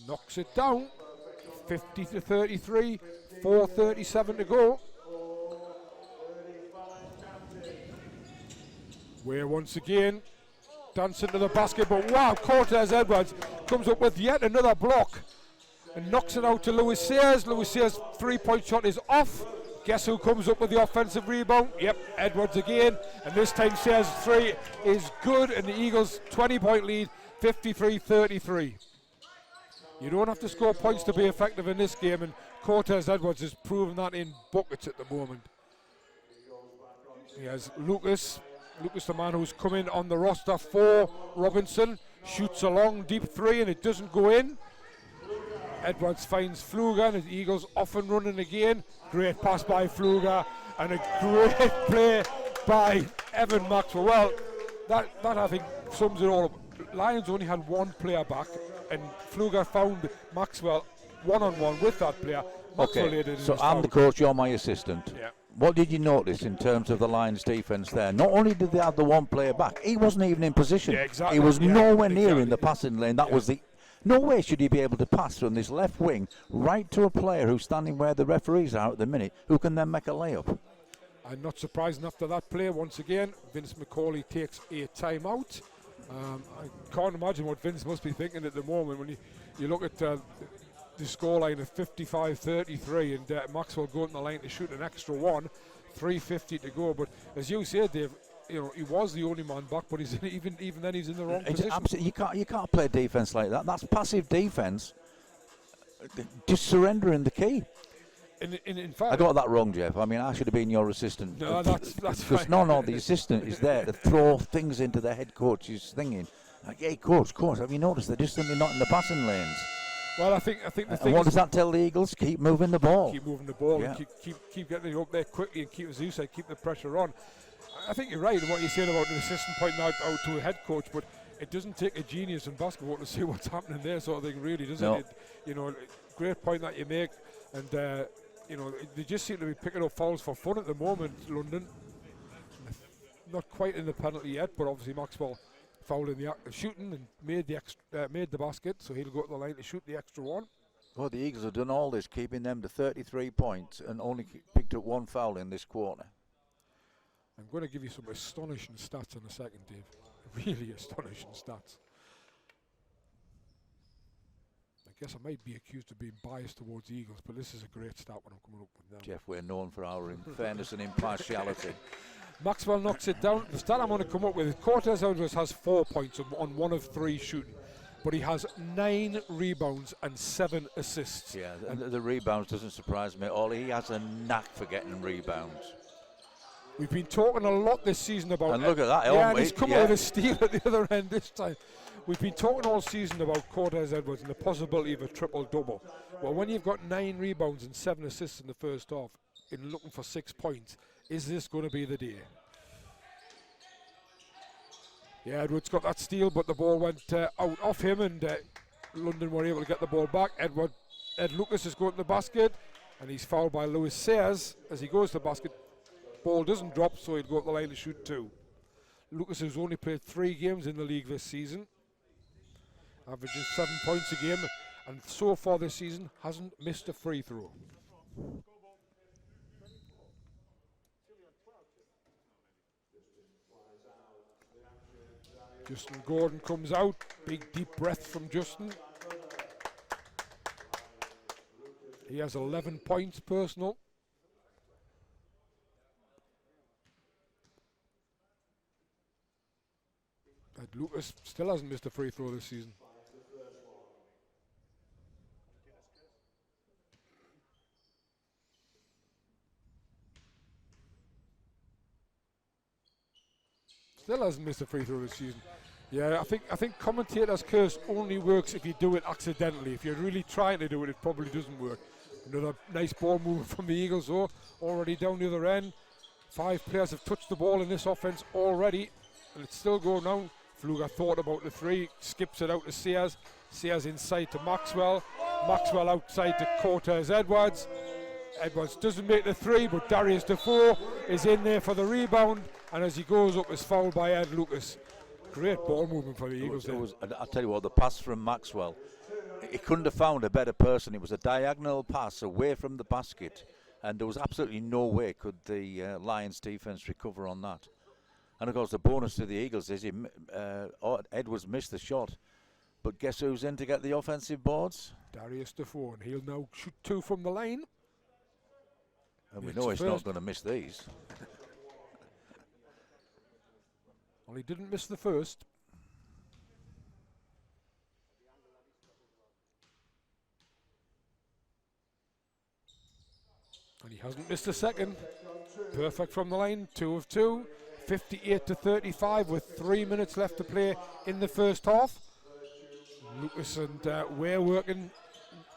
Knocks it down, 50-33, 4:37 to go. Ware once again dancing to the basket, but wow, Cortez Edwards comes up with yet another block and knocks it out to Louis Sayers. Louis Sayers' three-point shot is off. Guess who comes up with the offensive rebound? Yep, Edwards again, and this time Sayers' three is good, and the Eagles' 20-point lead, 53-33. You don't have to score points to be effective in this game, and Cortez Edwards has proven that in buckets at the moment. He has Lucas, the man who's come in on the roster for Robinson, shoots a long deep three and it doesn't go in. Edwards finds Pfluger, and the Eagles off and running again. Great pass by Pfluger and a great play by Evan Maxwell. Well, that I think sums it all up. Lions only had one player back, and Pfluger found Maxwell one-on-one with that player. Maxwell laid it in so his I'm foul. the coach, you're my assistant. Yeah. What did you notice in terms of the Lions defence there? Not only did they have the one player back, he wasn't even in position. Yeah, exactly. He was Yeah, nowhere near exactly. in the passing lane. That was the... No way should he be able to pass from this left wing right to a player who's standing where the referees are at the minute, who can then make a layup. I'm not surprised after that play. Once again, Vince McCauley takes a timeout. I can't imagine what Vince must be thinking at the moment when you look at the scoreline of 55-33 and Maxwell going to the line to shoot an extra one, 3:50 to go. But as you said, Dave, you know, he was the only man back, but he's even then he's in the wrong position. Absolutely, you can't play defence like that. That's passive defence. Just surrendering the key. In fact, I got that wrong, Jeff. I mean, I should have been your assistant. No, that's because no, the assistant is there to throw things into the head coach's thinking. Like, hey, coach, have you noticed they're just simply not in the passing lanes? Well, I think the thing. And what does that tell the Eagles? Keep moving the ball. Keep moving the ball. Yeah. And keep getting it up there quickly, and keep, as you said, keep the pressure on. I think you're right in what you said about an assistant pointing out to a head coach, but it doesn't take a genius in basketball to see what's happening there, sort of thing, really, does it? You know, great point that you make, and you know, they just seem to be picking up fouls for fun at the moment, London. Not quite in the penalty yet, but obviously Maxwell fouled in the act of shooting and made the basket, so he'll go to the line to shoot the extra one. Well, the Eagles have done all this, keeping them to 33 points, and only picked up one foul in this quarter. I'm going to give you some astonishing stats in a second, Dave. Really astonishing stats. I guess I might be accused of being biased towards the Eagles, but this is a great stat what I'm coming up with now. Jeff, we're known for our fairness and impartiality. Maxwell knocks it down. The stat I'm going to come up with is Cortez Edwards has 4 points on 1 of 3 shooting, but he has 9 rebounds and 7 assists. Yeah, the rebounds doesn't surprise me at all. He has a knack for getting rebounds. We've been talking a lot this season about... And look at that, yeah, and he's come out with a steal at the other end this time. We've been talking all season about Cortez Edwards and the possibility of a triple-double. Well, when you've got 9 rebounds and 7 assists in the first half, in looking for 6 points, is this going to be the day? Yeah, Edwards got that steal, but the ball went out off him, and London were able to get the ball back. Ed Lucas is going to the basket, and he's fouled by Louis Sayers as he goes to the basket. Ball doesn't drop, so he'd go up the line to shoot 2. Lucas has only played 3 games in the league this season, averaging 7 points a game, and so far this season hasn't missed a free throw. Justin Gordon comes out, big deep breath from Justin. He has 11 points personal. And Lucas still hasn't missed a free throw this season. Still hasn't missed a free throw this season. Yeah, I think commentator's curse only works if you do it accidentally. If you're really trying to do it, it probably doesn't work. Another nice ball movement from the Eagles, though. Already down the other end. 5 players have touched the ball in this offense already, and it's still going down. Fluger thought about the 3, skips it out to Sears. Sears inside to Maxwell. Maxwell outside to Cortez Edwards. Edwards doesn't make the 3, but Darius Defoe is in there for the rebound, and as he goes up is fouled by Ed Lucas. Great ball movement for the Eagles. I'll tell you what, the pass from Maxwell, he couldn't have found a better person. It was a diagonal pass away from the basket, and there was absolutely no way could the Lions defense recover on that. And of course the bonus to the Eagles is Edwards missed the shot, but guess who's in to get the offensive boards? Darius Defoe, and he'll now shoot 2 from the line. And we know he's not going to miss these. Well, he didn't miss the first. And he hasn't missed a second. Perfect from the line, 2 of 2. 58-35 with 3 minutes left to play in the first half. Lucas and Ware working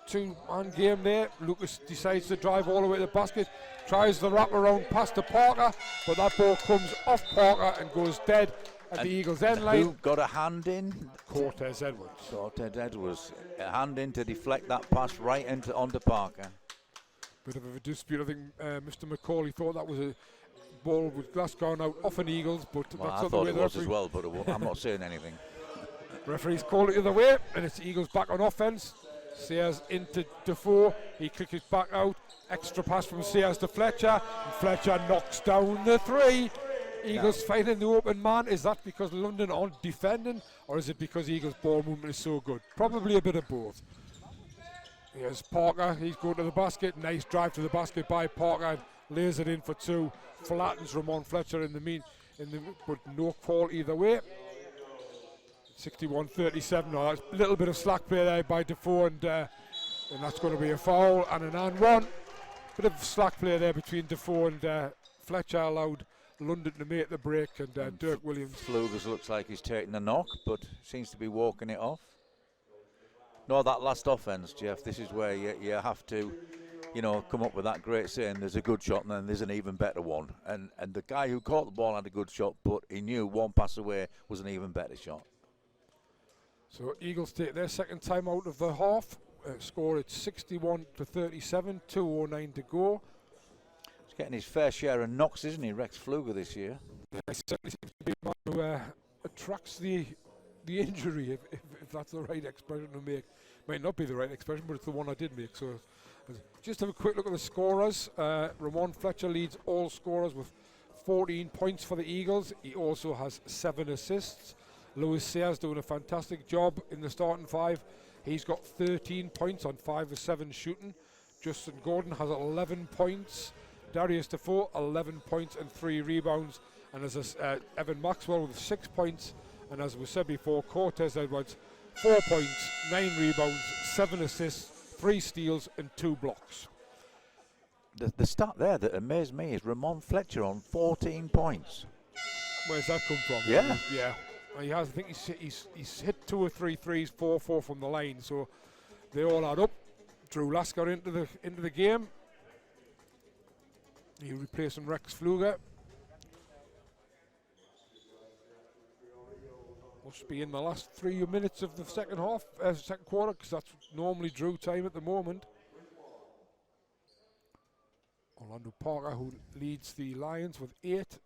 2-man game there. Lucas decides to drive all the way to the basket, tries the wraparound pass to Parker, but that ball comes off Parker and goes dead at the Eagles end line. Who got a hand in? Cortez Edwards. Cortez Edwards, a hand in to deflect that pass right onto Parker. Bit of a dispute. I think Mr. McCauley thought that was a ball with glass gone out off an Eagles, but well, that's I not thought the way it the was referee. as well, but I'm not saying anything. Referees call it the other way, and it's Eagles back on offense. Sears into Defoe, he kicks it back out. Extra pass from Sears to Fletcher, and Fletcher knocks down the 3. Eagles finding the open man. Is that because London aren't defending, or is it because Eagles ball movement is so good? Probably a bit of both. Here's Parker, he's going to the basket. Nice drive to the basket by Parker, lays it in for 2. Flattens Ramon Fletcher but no call either way. 61-37. No, that's a little bit of slack play there by Defoe, and that's going to be a foul and an and one. Bit of slack play there between Defoe and Fletcher allowed London to make the break, and Dirk Williams. Flugers looks like he's taking the knock, but seems to be walking it off. No, that last offense, Jeff, this is where you have to, come up with that great saying, there's a good shot and then there's an even better one. And the guy who caught the ball had a good shot, but he knew one pass away was an even better shot. So Eagles take their second time out of the half. Score at 61-37, 2:09 to go. He's getting his fair share of knocks, isn't he, Rex Fluger, this year? He certainly seems to be a man who attracts the injury, if that's the right expression to make. Might not be the right expression, but it's the one I did make. So just have a quick look at the scorers. Ramon Fletcher leads all scorers with 14 points for the Eagles. He also has 7 assists. Louis Sears doing a fantastic job in the starting 5. He's got 13 points on 5 of 7 shooting. Justin Gordon has 11 points. Darius Defoe, 11 points and 3 rebounds. And as Evan Maxwell with 6 points. And as we said before, Cortez Edwards, 4 points, 9 rebounds, 7 assists, 3 steals and 2 blocks. The stat there that amazed me is Ramon Fletcher on 14 points. Where's that come from? Yeah. Yeah. He has. I think he's hit 2 or 3 threes, 4 from the line. So they all add up. Drew Lasker into the game. He replacing Rex Fluger. Must be in the last 3 minutes of the second quarter, because that's normally Drew time at the moment. Orlando Parker, who leads the Lions with 8.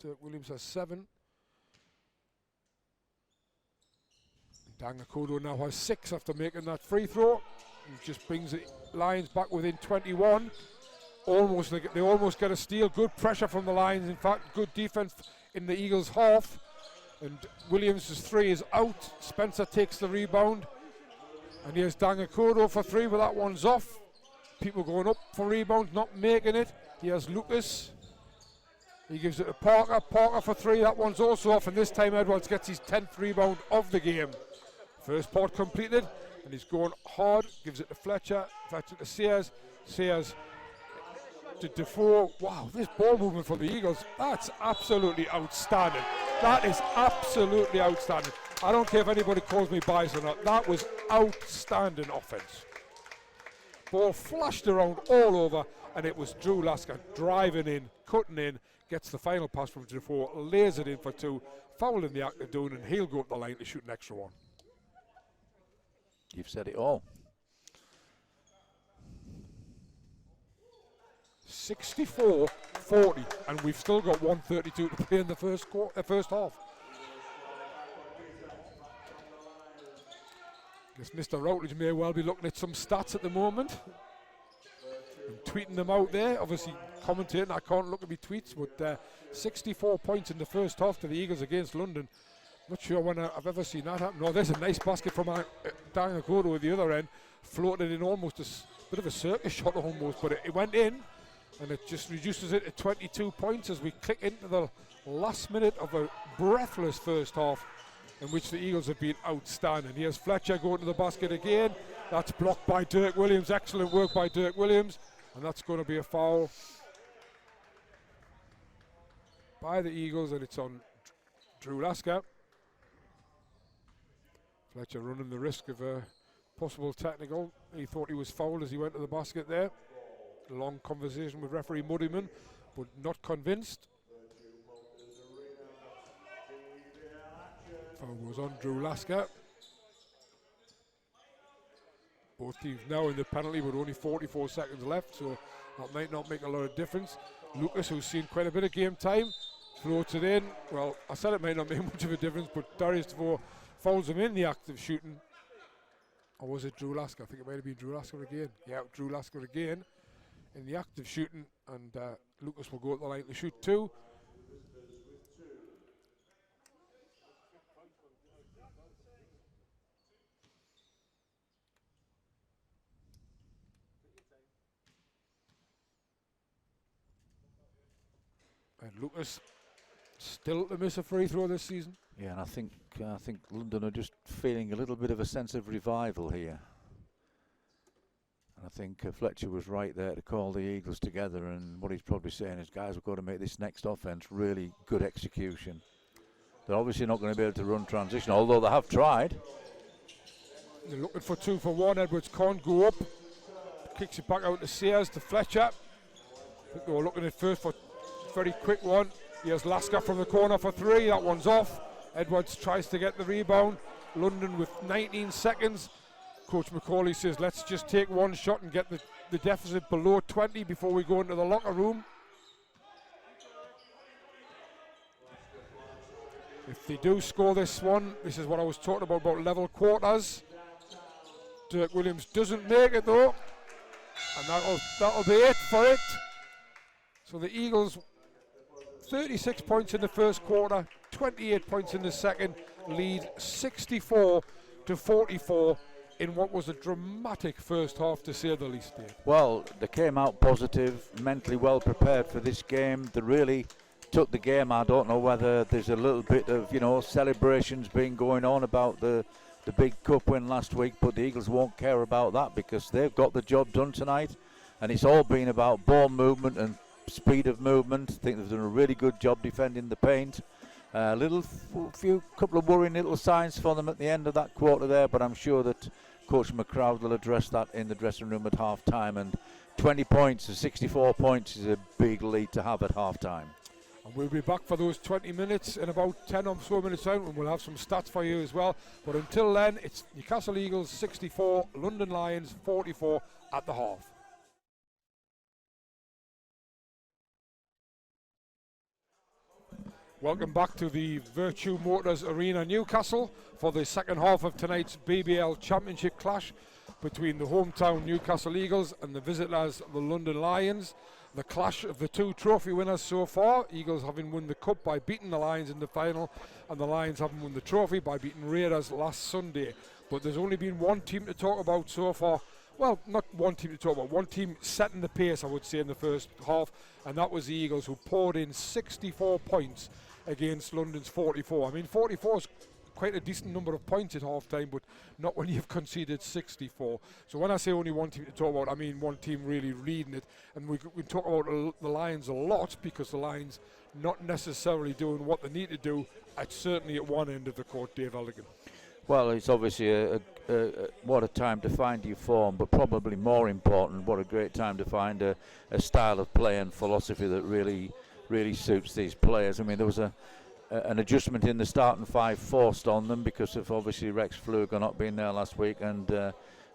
Dirk Williams has 7. Dangakodo now has 6 after making that free throw. And just brings the Lions back within 21. They almost get a steal. Good pressure from the Lions. In fact, good defense in the Eagles' half. And Williams' 3 is out. Spencer takes the rebound. And here's Dangakodo for 3, but that one's off. People going up for rebounds, not making it. Here's Lucas. He gives it to Parker. Parker for 3, that one's also off. And this time Edwards gets his 10th rebound of the game. First part completed. And he's going hard. Gives it to Fletcher. Fletcher to Sears. Sears to Defoe. Wow, this ball movement for the Eagles, that's absolutely outstanding. That is absolutely outstanding. I don't care if anybody calls me biased or not. That was outstanding offense. Ball flashed around all over, and it was Drew Lasker driving in, cutting in, gets the final pass from Defoe, lays it in for 2, foul in the act of doing, and he'll go up the line to shoot an extra one. You've said it all. 64-40, and we've still got 132 to play in the first half. Guess Mr. Routledge may well be looking at some stats at the moment and tweeting them out there. Obviously, commentating, I can't look at my tweets, but 64 points in the first half to the Eagles against London. Not sure when I've ever seen that happen. No, there's a nice basket from Dangakodo at the other end, floated in almost a bit of a circus shot almost, but it went in. And it just reduces it to 22 points as we click into the last minute of a breathless first half in which the Eagles have been outstanding. Here's Fletcher going to the basket again. That's blocked by Dirk Williams. Excellent work by Dirk Williams. And that's going to be a foul by the Eagles, and it's on Drew Lasker. Fletcher running the risk of a possible technical. He thought he was fouled as he went to the basket there. Long conversation with referee Muddyman, but not convinced. Foul goes on Drew Lasker. Both teams now in the penalty with only 44 seconds left, so that might not make a lot of difference. Lucas, who's seen quite a bit of game time, floats it in. Well, I said it might not make much of a difference, but Darius DeVoe fouls him in the act of shooting. Or was it Drew Lasker? I think it might have been Drew Lasker again. Yeah, Drew Lasker again in the act of shooting, and Lucas will go up the line to shoot 2. And Lucas still to miss a free throw this season. Yeah, and I think London are just feeling a little bit of a sense of revival here. I think Fletcher was right there to call the Eagles together, and what he's probably saying is, guys, we've got to make this next offense really good execution. They're obviously not going to be able to run transition, although they have tried. They're looking for 2 for 1. Edwards can't go up. Kicks it back out to Sears, to Fletcher. I think they were looking at first for a very quick one. Here's Lasker from the corner for 3. That one's off. Edwards tries to get the rebound. London with 19 seconds. Coach McCauley says, let's just take one shot and get the deficit below 20 before we go into the locker room. If they do score this one, this is what I was talking about level quarters. Dirk Williams doesn't make it though, and that'll be it for it. So the Eagles, 36 points in the first quarter, 28 points in the second, lead 64-44 in what was a dramatic first half, to say the least, Dave. Well, they came out positive, mentally well prepared for this game. They really took the game. I don't know whether there's a little bit of, celebrations being going on about the big cup win last week, but the Eagles won't care about that because they've got the job done tonight, and it's all been about ball movement and speed of movement. I think they've done a really good job defending the paint. Couple of worrying little signs for them at the end of that quarter there, but I'm sure that Coach McCrowd will address that in the dressing room at half time. And 20 points to 64 points is a big lead to have at half time. And we'll be back for those 20 minutes in about 10 or so minutes out, and we'll have some stats for you as well. But until then, it's Newcastle Eagles 64, London Lions 44 at the half. Welcome back to the Virtue Motors Arena Newcastle for the second half of tonight's BBL Championship clash between the hometown Newcastle Eagles and the visitors, the London Lions. The clash of the two trophy winners so far, Eagles having won the cup by beating the Lions in the final, and the Lions having won the trophy by beating Raiders last Sunday. But there's only been one team to talk about so far. Well, not one team to talk about, one team setting the pace, I would say, in the first half, and that was the Eagles, who poured in 64 points against London's 44. I mean, 44 is quite a decent number of points at half time, but not when you've conceded 64. So when I say only one team to talk about, I mean one team really leading it. And we talk about the Lions a lot, because the Lions not necessarily doing what they need to do, certainly at one end of the court, Dave Elligan. Well, it's obviously what a time to find your form, but probably more important, what a great time to find a style of play and philosophy that really suits these players. I mean, there was an adjustment in the starting five forced on them because of obviously Rex Fluger not being there last week, and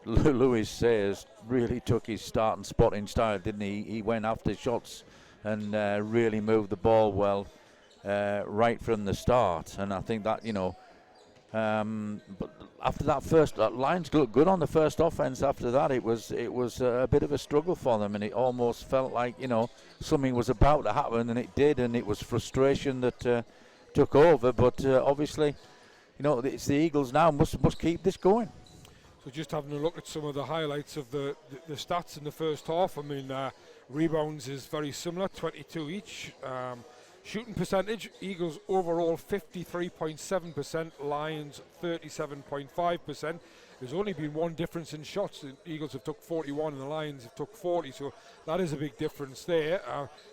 Louis Sayers really took his starting spot in style, didn't he? He went after shots and really moved the ball well right from the start, and I think that, but after that first, Lions looked good on the first offense. After that, it was a bit of a struggle for them, and it almost felt like something was about to happen, and it did, and it was frustration that took over. But obviously, it's the Eagles now must keep this going. So just having a look at some of the highlights of the stats in the first half. I mean, rebounds is very similar, 22 each. Shooting percentage, Eagles overall 53.7%, Lions 37.5%. There's only been one difference in shots. The Eagles have took 41 and the Lions have took 40, so that is a big difference there.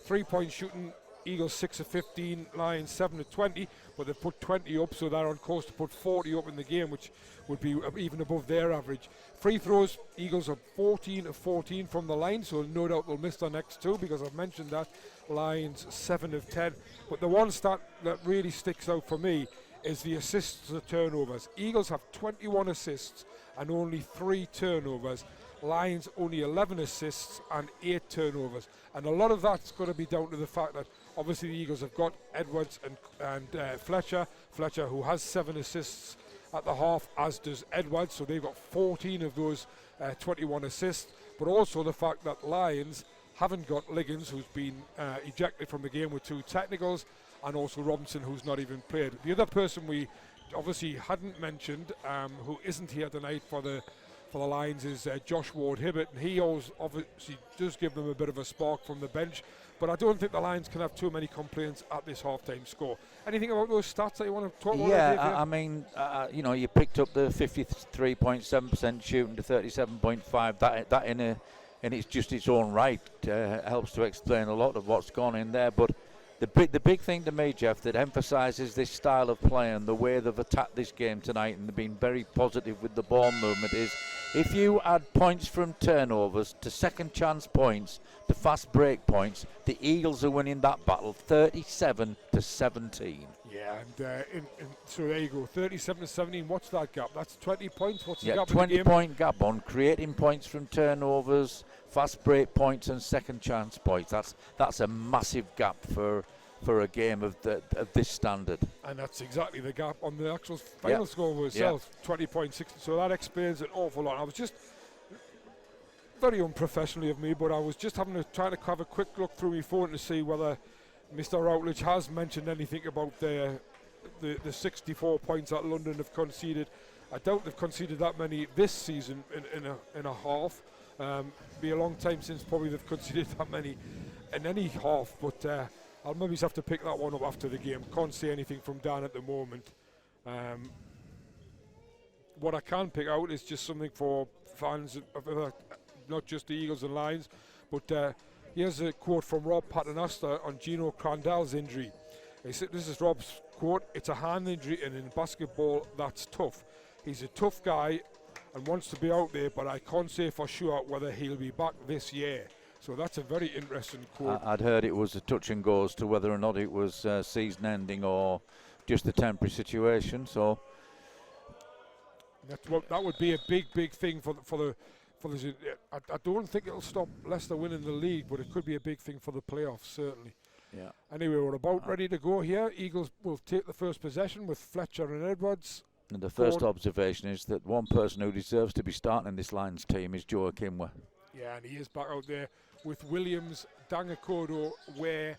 3-point shooting, Eagles 6 of 15, Lions 7 of 20, but they've put 20 up, so they're on course to put 40 up in the game, which would be even above their average. Free throws, Eagles are 14 of 14 from the line, so no doubt they'll miss their next two, because I've mentioned that. Lions 7 of 10. But the one stat that really sticks out for me is the assists to turnovers. Eagles have 21 assists and only 3 turnovers. Lions only 11 assists and 8 turnovers. And a lot of that's going to be down to the fact that obviously the Eagles have got Edwards and Fletcher. Fletcher, who has 7 assists at the half, as does Edwards. So they've got 14 of those 21 assists. But also the fact that Lions haven't got Liggins, who's been ejected from the game with 2 technicals, and also Robinson, who's not even played. The other person we obviously hadn't mentioned, who isn't here tonight for the Lions, is Josh Ward-Hibbert, and he always obviously does give them a bit of a spark from the bench. But I don't think the Lions can have too many complaints at this half-time score. Anything about those stats that you want to talk about? Yeah, I mean, you picked up the 53.7% shooting to 37.5. That in it's just its own right helps to explain a lot of what's gone in there. But the big thing to me, Jeff, that emphasises this style of play and the way they've attacked this game tonight, and they've been very positive with the ball movement, is if you add points from turnovers to second chance points to fast break points, the Eagles are winning that battle 37-17. Yeah, and so there you go, 37-17. What's that gap? That's 20 points. What's the gap? 20-point gap on creating points from turnovers, fast break points, and second chance points. That's a massive gap for a game of this standard. And that's exactly the gap on the actual final score itself, 20.6. So that explains an awful lot. I was just very unprofessionally of me, but I was just trying to have a quick look through my phone to see whether Mr. Routledge has mentioned anything about the 64 points that London have conceded. I doubt they've conceded that many this season in a half. Be a long time since probably they've conceded that many in any half, but I'll maybe have to pick that one up after the game. Can't say anything from Dan at the moment. What I can pick out is just something for fans of not just the Eagles and Lions, but here's a quote from Rob Paternoster on Gino Crandall's injury. He said, this is Rob's quote, "It's a hand injury, and in basketball that's tough. He's a tough guy and wants to be out there, but I can't say for sure whether he'll be back this year." So that's a very interesting quote. I'd heard it was a touch and go as to whether or not it was season ending or just a temporary situation. So that would be a big thing for the. I don't think it'll stop Leicester winning the league, but it could be a big thing for the playoffs, certainly. Yeah. Anyway, we're about ready to go here. Eagles will take the first possession with Fletcher and Edwards. And the first observation is that one person who deserves to be starting in this Lions team is Joe Kimwa. Yeah, and he is back out there with Williams, Dangakodo, Ware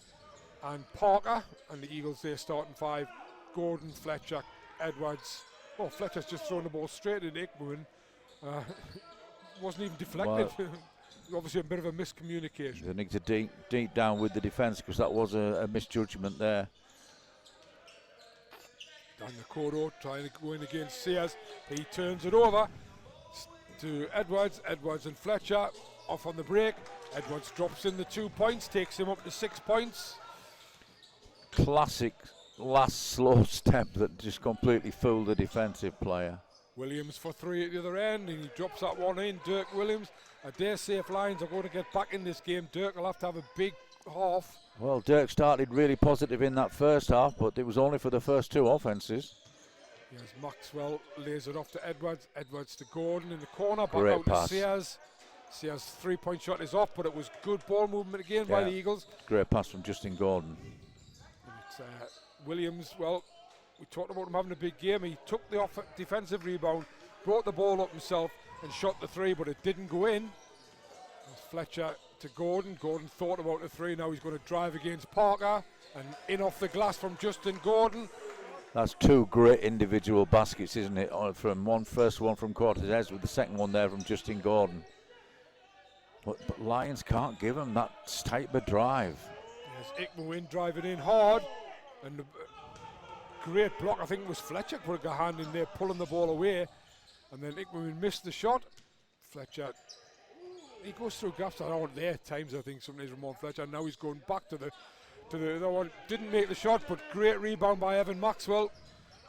and Parker. And the Eagles, they're starting 5. Gordon, Fletcher, Edwards. Oh, Fletcher's just thrown the ball straight in Ickmuin. Wasn't even deflected. Well, obviously a bit of a miscommunication. They need to deep down with the defence, because that was a misjudgment there. Dangakodo trying to go in against Sears. He turns it over to Edwards. Edwards and Fletcher off on the break. Edwards drops in the 2 points, takes him up to 6 points. Classic last slow step that just completely fooled the defensive player. Williams for 3 at the other end, and he drops that one in. Dirk Williams. I dare say if Lions are going to get back in this game, Dirk will have to have a big half. Well, Dirk started really positive in that first half, but it was only for the first 2 offences. Yes, Maxwell lays it off to Edwards. Edwards to Gordon in the corner. Back Great out pass. to Sears. Sears' 3-point shot is off, but it was good ball movement again by the Eagles. Great pass from Justin Gordon. And it's, Williams, well, we talked about him having a big game. He took the defensive rebound, brought the ball up himself and shot the 3, but it didn't go in. Fletcher to Gordon. Gordon thought about the 3. Now he's going to drive against Parker and in off the glass from Justin Gordon. That's 2 great individual baskets, isn't it? From first one from Cortez with the second one there from Justin Gordon. But Lions can't give him that type of drive. Yes, Ickmuin driving in hard, and the great block. I think it was Fletcher put a hand in there, pulling the ball away, and then Ickmuin missed the shot. Fletcher, he goes through gaps that aren't there at times. I think sometimes Ramon Fletcher. Now he's going back to the other one. Didn't make the shot, but great rebound by Evan Maxwell.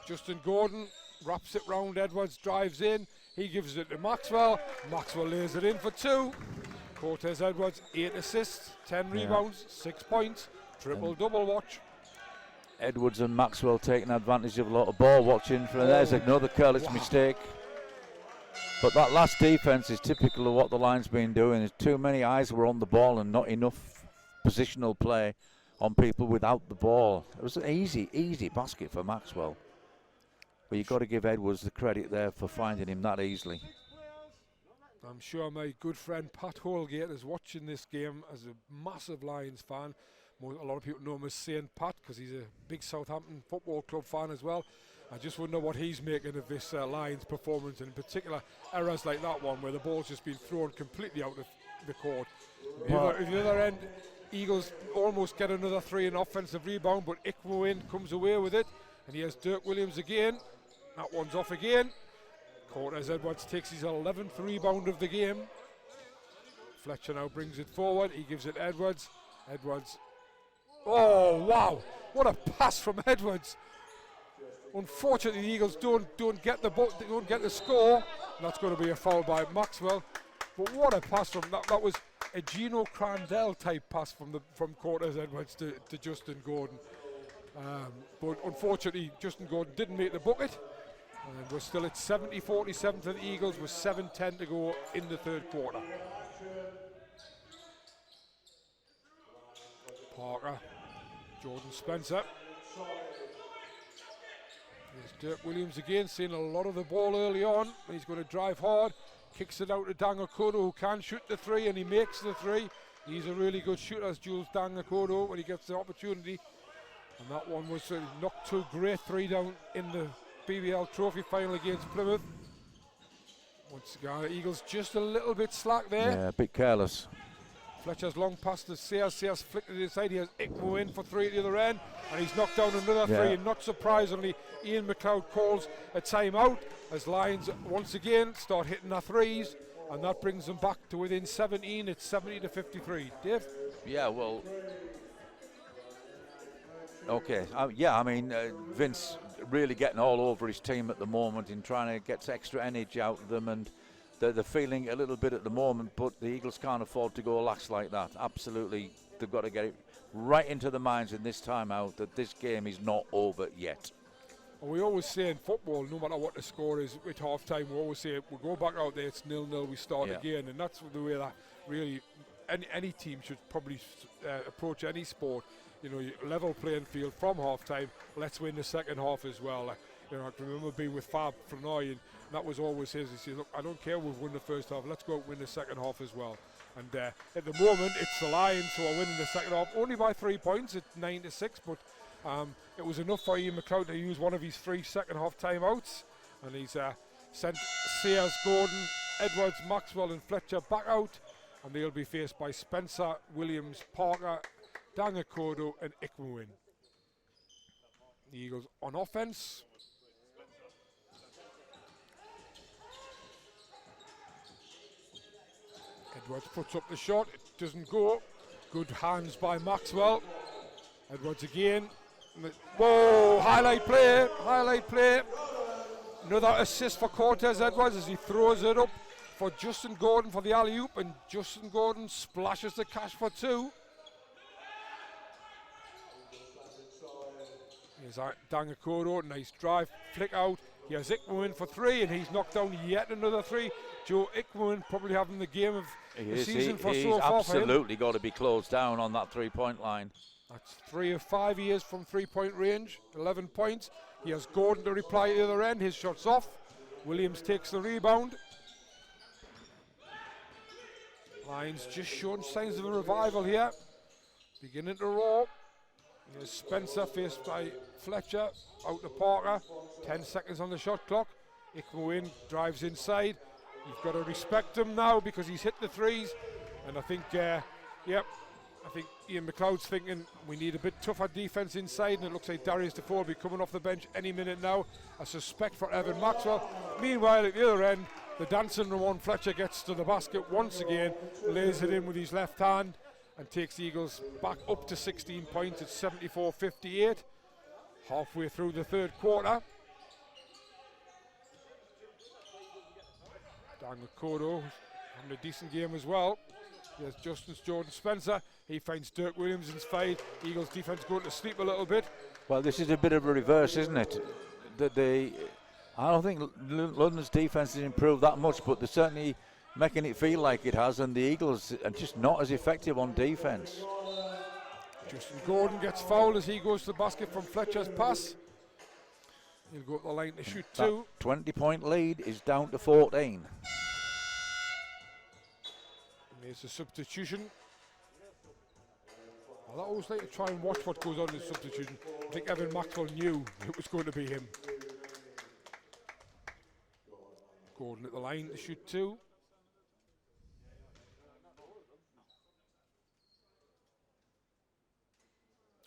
Justin Gordon wraps it round Edwards, drives in. He gives it to Maxwell. Maxwell lays it in for 2. Cortez Edwards, 8 assists, 10 rebounds, 6 points, triple-double watch. Edwards and Maxwell taking advantage of a lot of ball watching. There's another careless mistake. But that last defense is typical of what the Lions been doing. There's too many eyes were on the ball and not enough positional play on people without the ball. It was an easy basket for Maxwell. But you've got to give Edwards the credit there for finding him that easily. I'm sure my good friend Pat Holgate is watching this game as a massive Lions fan. A lot of people know him as Saint Pat because he's a big Southampton Football Club fan as well. I just wonder what he's making of this Lions performance, and in particular errors like that one where the ball's just been thrown completely out of the court. At the other end, Eagles almost get another 3 in offensive rebound, but Ickmuin comes away with it, and here's Dirk Williams again. That one's off again. Cortez Edwards takes his 11th rebound of the game. Fletcher now brings it forward. He gives it Edwards. Edwards. Oh wow! What a pass from Edwards. Unfortunately, the Eagles don't get the score. That's going to be a foul by Maxwell. But what a pass from that! That was a Gino Crandell type pass from Cortez Edwards to Justin Gordon. But unfortunately, Justin Gordon didn't make the bucket. And we're still at 70-47 to the Eagles with 7:10 to go in the 3rd quarter. Parker, Jordan Spencer. There's Dirk Williams again, seeing a lot of the ball early on. He's going to drive hard, kicks it out to Dangakodo, who can shoot the 3, and he makes the 3. He's a really good shooter, as Jules Dangakodo, when he gets the opportunity. And that one was knocked to a great 3 down in the BBL Trophy final against Plymouth. Once again, the Eagles just a little bit slack there. Yeah, a bit careless. Fletcher's long pass to Sears. Sears flicked it inside. He has Ickmuin for 3 at the other end, and he's knocked down another 3. And not surprisingly, Ian McLeod calls a timeout as Lions once again start hitting their 3s, and that brings them back to within 17. It's 70-53. Dave? Yeah, well. Okay, Vince really getting all over his team at the moment in trying to get extra energy out of them, and they're feeling a little bit at the moment, but the Eagles can't afford to go lax like that. Absolutely, they've got to get it right into the minds in this timeout that this game is not over yet. Well, we always say in football, no matter what the score is at half time, we always say we go back out there, it's 0-0, we start again, and that's the way that really any team should probably approach any sport. you know, level playing field from half time. Let's win the second half as well. You know, I can remember being with Fab Flanoy, and that was always his. He said, look, I don't care, we've won the first half, let's go out and win the second half as well. And at the moment, it's the Lions who are winning the second half, only by 3 points at 9-6, but it was enough for Ian McLeod to use one of his 3 second half timeouts, and he's sent Sears, Gordon, Edwards, Maxwell and Fletcher back out, and they'll be faced by Spencer, Williams, Parker, Dangakodo and Ikmuin. The Eagles on offense. Edwards puts up the shot, it doesn't go. Good hands by Maxwell. Edwards again. Whoa, highlight play. Another assist for Cortez Edwards as he throws it up for Justin Gordon for the alley-oop, and Justin Gordon splashes the cash for 2. Here's Dangakodo, nice drive, flick out. He has Ikmuin for 3, and he's knocked down yet another 3. Joe Ikmuin probably having the game of the season for so far. He's absolutely got to be closed down on that 3-point line. That's 3 of 5 years from 3-point range, 11 points. He has Gordon to reply at the other end. His shot's off. Williams takes the rebound. Lions just showing signs of a revival here. Beginning to roar. Here's Spencer faced by Fletcher. Out to Parker. 10 seconds on the shot clock. Ikmuin drives inside. You've got to respect him now because he's hit the 3s. And I think, I think Ian McLeod's thinking we need a bit tougher defense inside, and it looks like Darius Defoe will be coming off the bench any minute now. I suspect for Evan Maxwell. Meanwhile, at the other end, the dancing Ramon Fletcher gets to the basket once again, lays it in with his left hand, and takes the Eagles back up to 16 points at 74-58. Halfway through the third quarter. Dangakodo having a decent game as well. Here's Justice Jordan Spencer. He finds Dirk Williams inside. Eagles defense going to sleep a little bit. Well, this is a bit of a reverse, isn't it? I don't think London's defense has improved that much, but they're certainly making it feel like it has, and the Eagles are just not as effective on defense. Justin Gordon gets fouled as he goes to the basket from Fletcher's pass. He'll go up the line to shoot 2. 20-point lead is down to 14. There's a substitution. I always like to try and watch what goes on in the substitution. I think Evan Maxwell knew it was going to be him. Gordon at the line to shoot 2.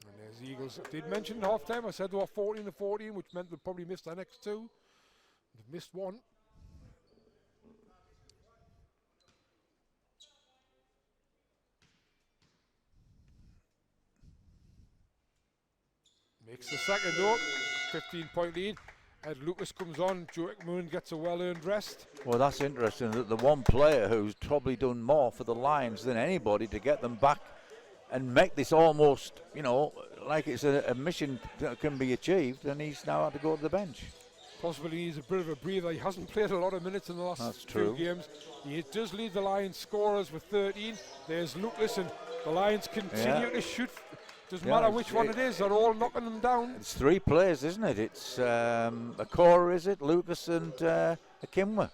And there's the Eagles. I did mention at half time, I said they were 14-14, which meant they'll probably miss their next 2. They've missed 1. Makes the second though, 15-point lead. Ed Lucas comes on, Joe Ikmuin gets a well-earned rest. Well, that's interesting that the one player who's probably done more for the Lions than anybody to get them back and make this almost, you know, like it's a mission that can be achieved, and he's now had to go to the bench. Possibly needs a bit of a breather. He hasn't played a lot of minutes in the last 2 games. He does lead the Lions scorers with 13. There's Lucas, and the Lions continue to shoot. Doesn't matter which one it is, they're all knocking them down. It's 3 players, isn't it? It's Akora, is it? Lucas and Akimwa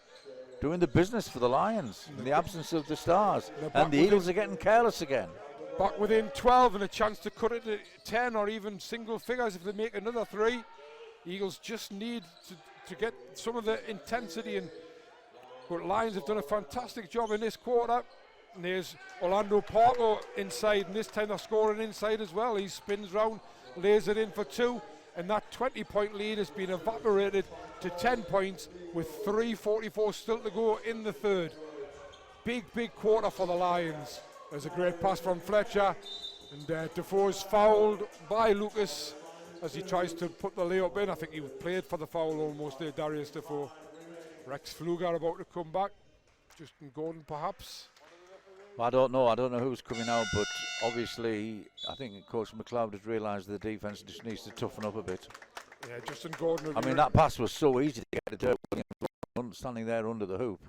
doing the business for the Lions in the absence of the stars. And the Eagles are getting careless again. Back within 12 and a chance to cut it to 10 or even single figures if they make another 3. Eagles just need to get some of the intensity, but Lions have done a fantastic job in this quarter. And there's Orlando Parker inside, and this time they're scoring inside as well. He spins round, lays it in for 2, and that 20-point lead has been evaporated to 10 points with 3:44 still to go in the third. Big quarter for the Lions. There's a great pass from Fletcher, and Defoe's fouled by Lucas as he tries to put the layup in. I think he played for the foul almost there, Darius Defoe. Rex Pfluger about to come back. Justin Gordon perhaps. I don't know who's coming out, but obviously I think Coach McLeod has realised the defence just needs to toughen up a bit. Yeah, Justin Gordon. I mean, that pass was so easy to get to Dirk Williams standing there under the hoop.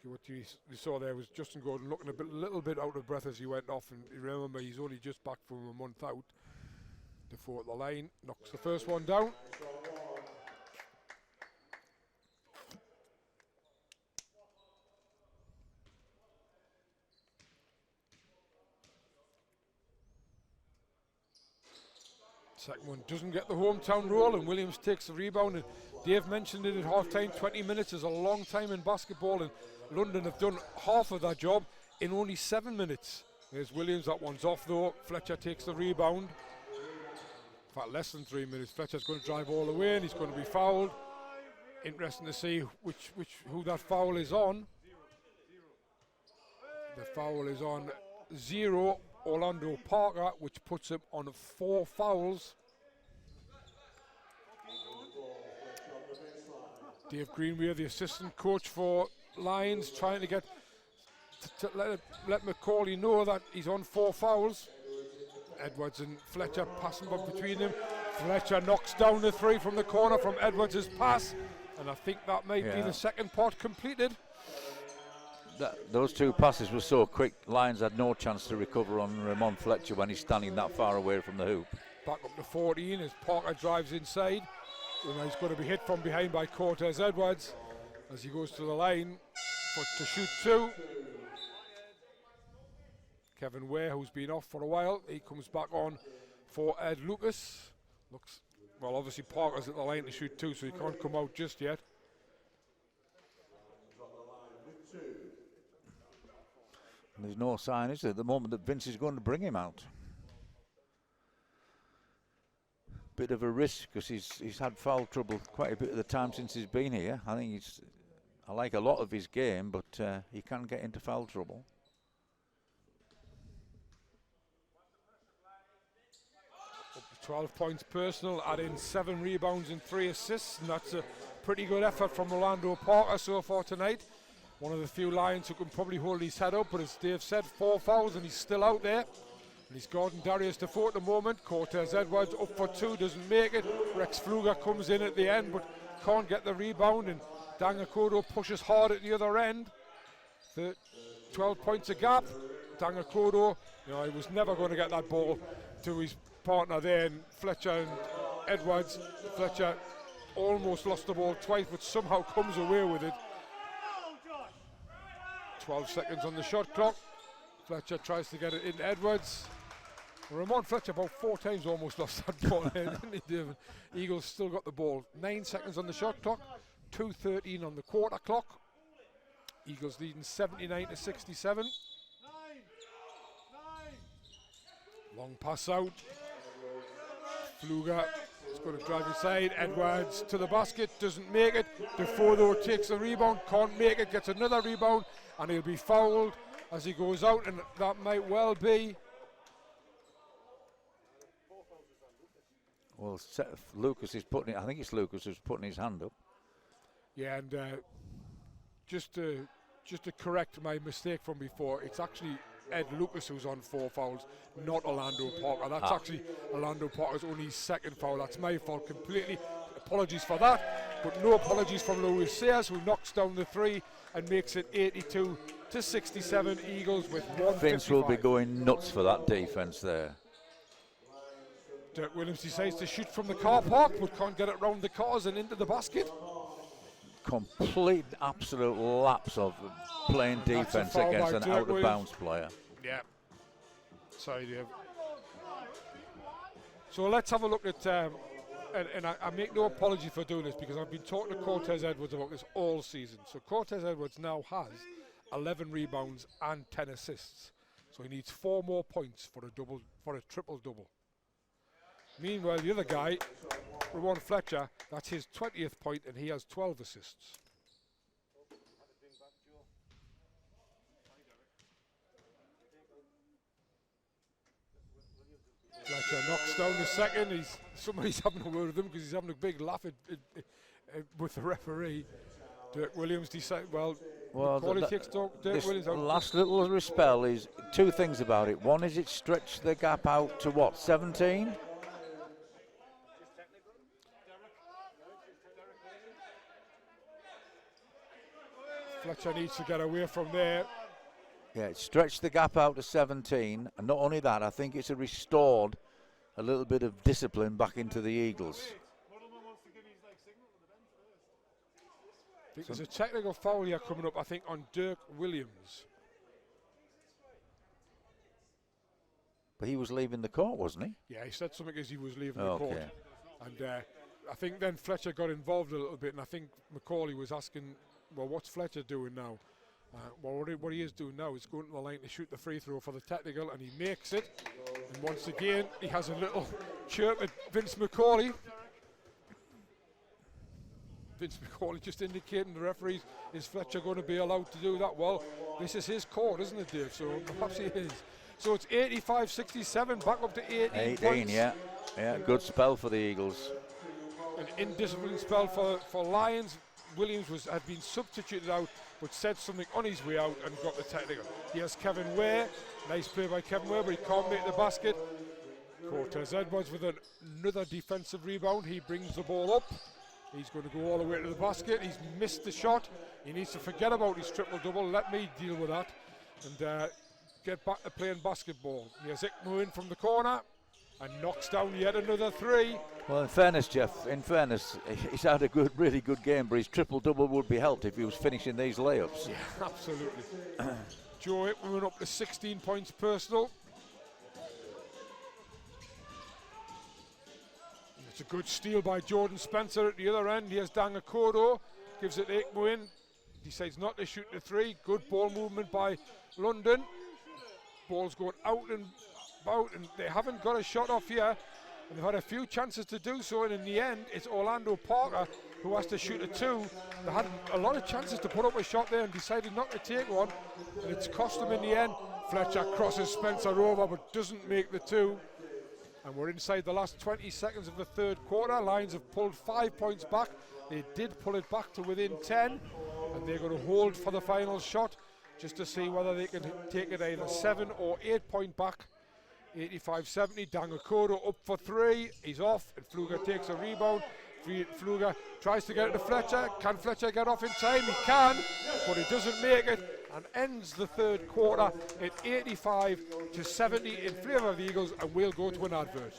What you saw there was Justin Gordon looking a little bit out of breath as he went off, and you remember he's only just back from a month out. Defoe at the line, knocks the first one down. Second one doesn't get the hometown roll, and Williams takes the rebound. And Dave mentioned it at half time, 20 minutes is a long time in basketball, and London have done half of that job in only 7 minutes. There's Williams, that one's off though. Fletcher takes the rebound. In fact, less than 3 minutes. Fletcher's going to drive all the way, and he's going to be fouled. Interesting to see who that foul is on. The foul is on 0. Orlando Parker, which puts him on 4 fouls. Dave Greenway, the assistant coach for Lions, trying to get to let McCauley know that he's on 4 fouls. Edwards and Fletcher passing between them. Fletcher knocks down the 3 from the corner from Edwards' pass, and I think that might be the second part completed. Those 2 passes were so quick, Lions had no chance to recover on Ramon Fletcher when he's standing that far away from the hoop. Back up to 14 as Parker drives inside. And he's going to be hit from behind by Cortez Edwards as he goes to the line to shoot 2. Kevin Ware, who's been off for a while, he comes back on for Ed Lucas. Looks, well, obviously Parker's at the line to shoot 2, so he can't come out just yet. There's no sign, is there, at the moment that Vince is going to bring him out. Bit of a risk because he's had foul trouble quite a bit of the time since he's been here. I like a lot of his game, but he can get into foul trouble. Up to 12 points personal, add in 7 rebounds and 3 assists, and that's a pretty good effort from Orlando Parker so far tonight. One of the few Lions who can probably hold his head up, but as Dave said, 4 fouls and he's still out there. And he's guarding Darius Defoe at the moment. Cortez Edwards up for 2, doesn't make it. Rex Pfluger comes in at the end, but can't get the rebound, and Dangakodo pushes hard at the other end. 12 points a gap. Dangakodo, he was never going to get that ball to his partner there, and Fletcher and Edwards. Fletcher almost lost the ball twice, but somehow comes away with it. 12 seconds on the shot clock. Fletcher tries to get it in Edwards. Ramon Fletcher about 4 times almost lost that ball, didn't he, David? Eagles still got the ball. 9 seconds on the shot clock. 2:13 on the quarter clock. Eagles leading 79-67. Long pass out. Pfluger is going to drive inside. Edwards to the basket, doesn't make it. Defoe though takes the rebound, can't make it, gets another rebound, and he'll be fouled as he goes out, and that might well be. Well, Lucas is putting it. I think it's Lucas who's putting his hand up. Yeah, and just to correct my mistake from before, it's actually Ed Lucas who's on 4 fouls, not Orlando Parker. That's actually Orlando Parker's only 2nd foul. That's my fault completely. Apologies for that, but no apologies from Louis Sayers, who knocks down the 3 and makes it 82-67. Eagles with 155. Vince will be going nuts for that defense there. Dirk Williams decides to shoot from the car park, but can't get it round the cars and into the basket. Complete, absolute lapse of playing defense against an out-of-bounds player. Yeah. Sorry, Dave. So let's have a look at, and I make no apology for doing this because I've been talking to Cortez Edwards about this all season. So Cortez Edwards now has 11 rebounds and 10 assists. So he needs 4 more points for a triple-double. Meanwhile, the other guy, Ramon Fletcher, that's his 20th point, and he has 12 assists. Fletcher knocks down the second. Somebody's having a word with him because he's having a big laugh with the referee. Dirk Williams decided, takes Dirk Williams out. Last little spell is 2 things about it. One is it stretched the gap out to what, 17? Fletcher needs to get away from there. Yeah, it stretched the gap out to 17, and not only that, I think it's restored a little bit of discipline back into the Eagles. I think there's a technical foul here coming up, I think, on Dirk Williams. But he was leaving the court, wasn't he? Yeah, he said something as he was leaving the court. And I think then Fletcher got involved a little bit, and I think Macaulay was asking, well, what's Fletcher doing now? Well, what he is doing now is going to the line to shoot the free throw for the technical, and he makes it. And once again, he has a little chirp at Vince Macaulay. Vince Macaulay just indicating the referees, is Fletcher going to be allowed to do that? Well, this is his court, isn't it, Dave? So perhaps he is. So it's 85-67, back up to 18 points. Yeah, good spell for the Eagles. An indisciplined spell for Lions. Williams had been substituted out, but said something on his way out and got the technical. Here's Kevin Ware. Nice play by Kevin Ware, but he can't make the basket. Cortez Edwards with another defensive rebound. He brings the ball up. He's going to go all the way to the basket. He's missed the shot. He needs to forget about his triple-double. Let me deal with that and get back to playing basketball. Here's Ickmo in from the corner and knocks down yet another three. Well, in fairness, Jeff, he's had a really good game, but his triple-double would be helped if he was finishing these layups. Yeah, absolutely. Joe Ickmo went up to 16 points personal. It's a good steal by Jordan Spencer at the other end. Here's Dangakodo, gives it to Ickmo in. Decides not to shoot the three. Good ball movement by London. Ball's going out and about, and they haven't got a shot off here. And they've had a few chances to do so, and in the end, it's Orlando Parker who has to shoot a two. They had a lot of chances to put up a shot there and decided not to take one, and it's cost them in the end. Fletcher crosses Spencer over, but doesn't make the two. And we're inside the last 20 seconds of the third quarter. Lions have pulled 5 points back. They did pull it back to within 10, and they're going to hold for the final shot just to see whether they can take it either 7 or 8 point back. 85-70, Dangakodo up for three. He's off, and Pfluger takes a rebound. Pfluger tries to get it to Fletcher. Can Fletcher get off in time? He can, but he doesn't make it, and ends the third quarter at 85-70 in favour of the Eagles, and we'll go to an advert.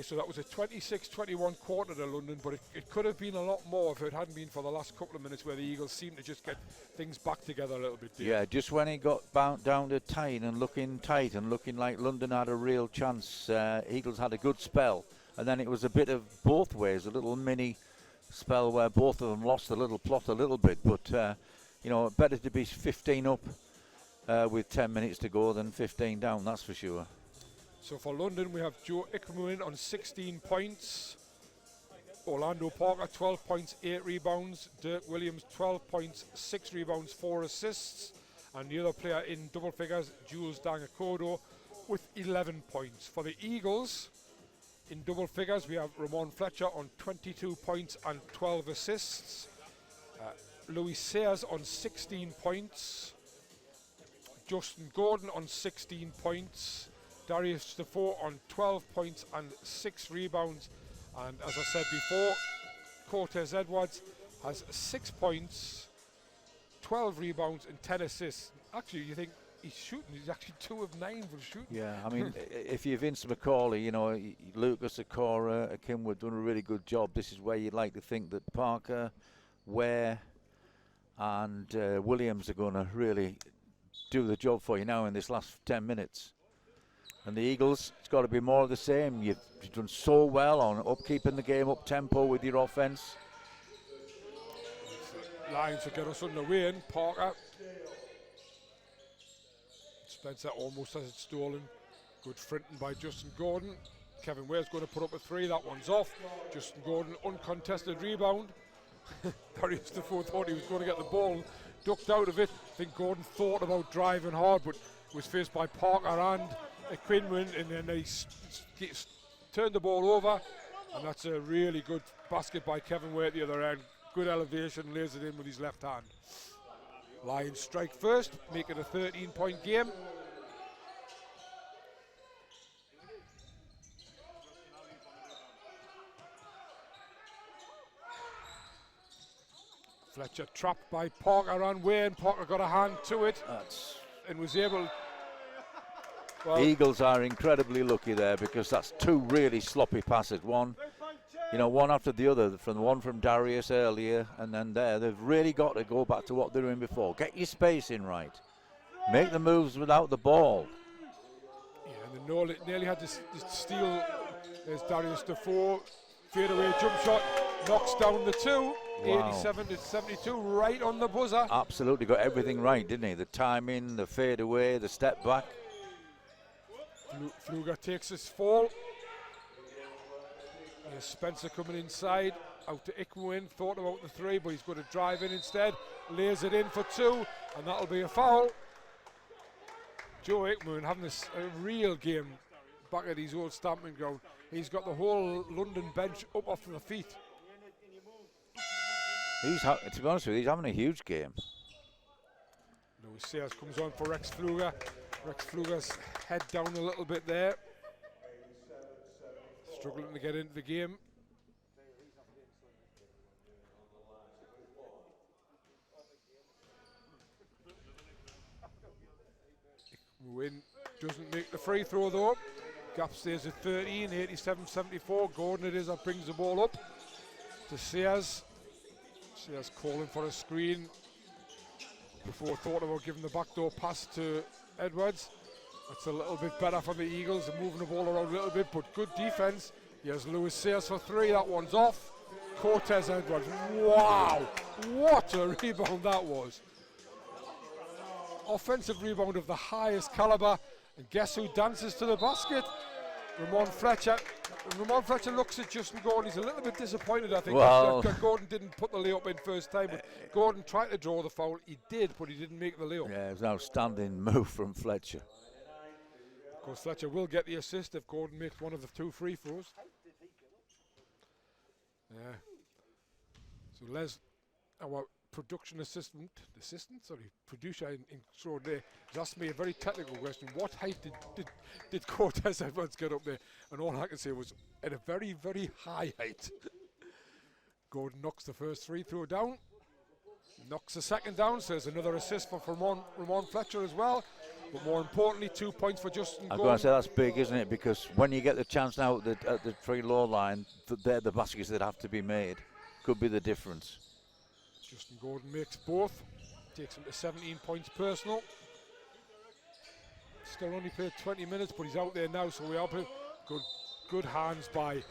So that was a 26-21 quarter to London, but it could have been a lot more if it hadn't been for the last couple of minutes where the Eagles seemed to just get things back together a little bit. Dave. Yeah, just when it got down to tight and looking like London had a real chance, Eagles had a good spell, and then it was a bit of both ways, a little mini spell where both of them lost the little plot a little bit, but better to be 15 up with 10 minutes to go than 15 down, that's for sure. So for London, we have Joe Ickmo in on 16 points. Orlando Parker, 12 points, 8 rebounds. Dirk Williams, 12 points, 6 rebounds, 4 assists. And the other player in double figures, Jules Dangakodo, with 11 points. For the Eagles, in double figures, we have Ramon Fletcher on 22 points and 12 assists. Louis Sayers on 16 points. Justin Gordon on 16 points. Darius Defoe on 12 points and 6 rebounds. And as I said before, Cortez Edwards has 6 points, 12 rebounds and 10 assists. Actually, you think he's shooting, he's actually 2 of 9 for shooting. Yeah, I mean, if you're Vince Macaulay, Lucas Okora, Kim have done a really good job. This is where you'd like to think that Parker, Ware and Williams are going to really do the job for you now in this last 10 minutes. And the Eagles, it's got to be more of the same. You've done so well on keeping the game up tempo with your offense. Lions will get us underway in. Parker. Spencer almost has it stolen. Good fronting by Justin Gordon. Kevin Ware's going to put up a 3. That one's off. Justin Gordon, uncontested rebound. Darius Defoe thought he was going to get the ball, ducked out of it. I think Gordon thought about driving hard, but was faced by Parker and Quinlan, and then they turned the ball over. And that's a really good basket by Kevin Way at the other end. Good elevation, lays it in with his left hand. Lions strike first, make it a 13-point game. Fletcher trapped by Parker on Way, and Parker got a hand to it and was able. Well, Eagles are incredibly lucky there because that's two really sloppy passes. One after the other, one from Darius earlier, and then there. They've really got to go back to what they were doing before. Get your spacing right. Make the moves without the ball. Yeah, and they nearly had to steal. There's Darius Defoe. Fadeaway jump shot. Knocks down the two. Wow. 87-72, right on the buzzer. Absolutely got everything right, didn't he? The timing, the fadeaway, the step back. Pfluger takes his fall. There's Spencer coming inside, out to Ickmuin, thought about the three, but he's going to drive in instead. Lays it in for two, and that'll be a foul. Joe Ickmuin having a real game back at his old stamping ground. He's got the whole London bench up off their feet. To be honest with you, he's having a huge game. Louis Sayers comes on for Rex Pfluger. Rex Pfluger's head down a little bit there. Struggling to get into the game. Win doesn't make the free throw though. Gap stays at 13, 87-74. Gordon it is that brings the ball up to Sayers. Sayers calling for a screen before thought about giving the backdoor pass to Edwards. That's a little bit better for the Eagles. They're moving the ball around a little bit, but good defense. Here's Louis Sayers for three. That one's off. Cortez Edwards. Wow, what a rebound that was. Offensive rebound of the highest caliber. And guess who dances to the basket? Ramon Fletcher. And Ramon Fletcher looks at Justin Gordon. He's a little bit disappointed, I think. Well, that Gordon didn't put the layup in first time. But Gordon tried to draw the foul. He did, but he didn't make the layup. Yeah, it was an outstanding move from Fletcher. Of course, Fletcher will get the assist if Gordon makes one of the two free throws. Yeah. So Les, our producer extraordinaire, has asked me a very technical question. What height did Cortez Edwards get up there? And all I can say was at a very, very high height. Gordon knocks the first free throw down. Knocks the second down, so there's another assist for Ramon Fletcher as well. But more importantly, 2 points for Justin Gordon. I'm going to say that's big, isn't it? Because when you get the chance now at the free low line, they're the baskets that have to be made. Could be the difference. Justin Gordon makes both. Takes him to 17 points personal. Still only played 20 minutes, but he's out there now, so we are playing. Good hands by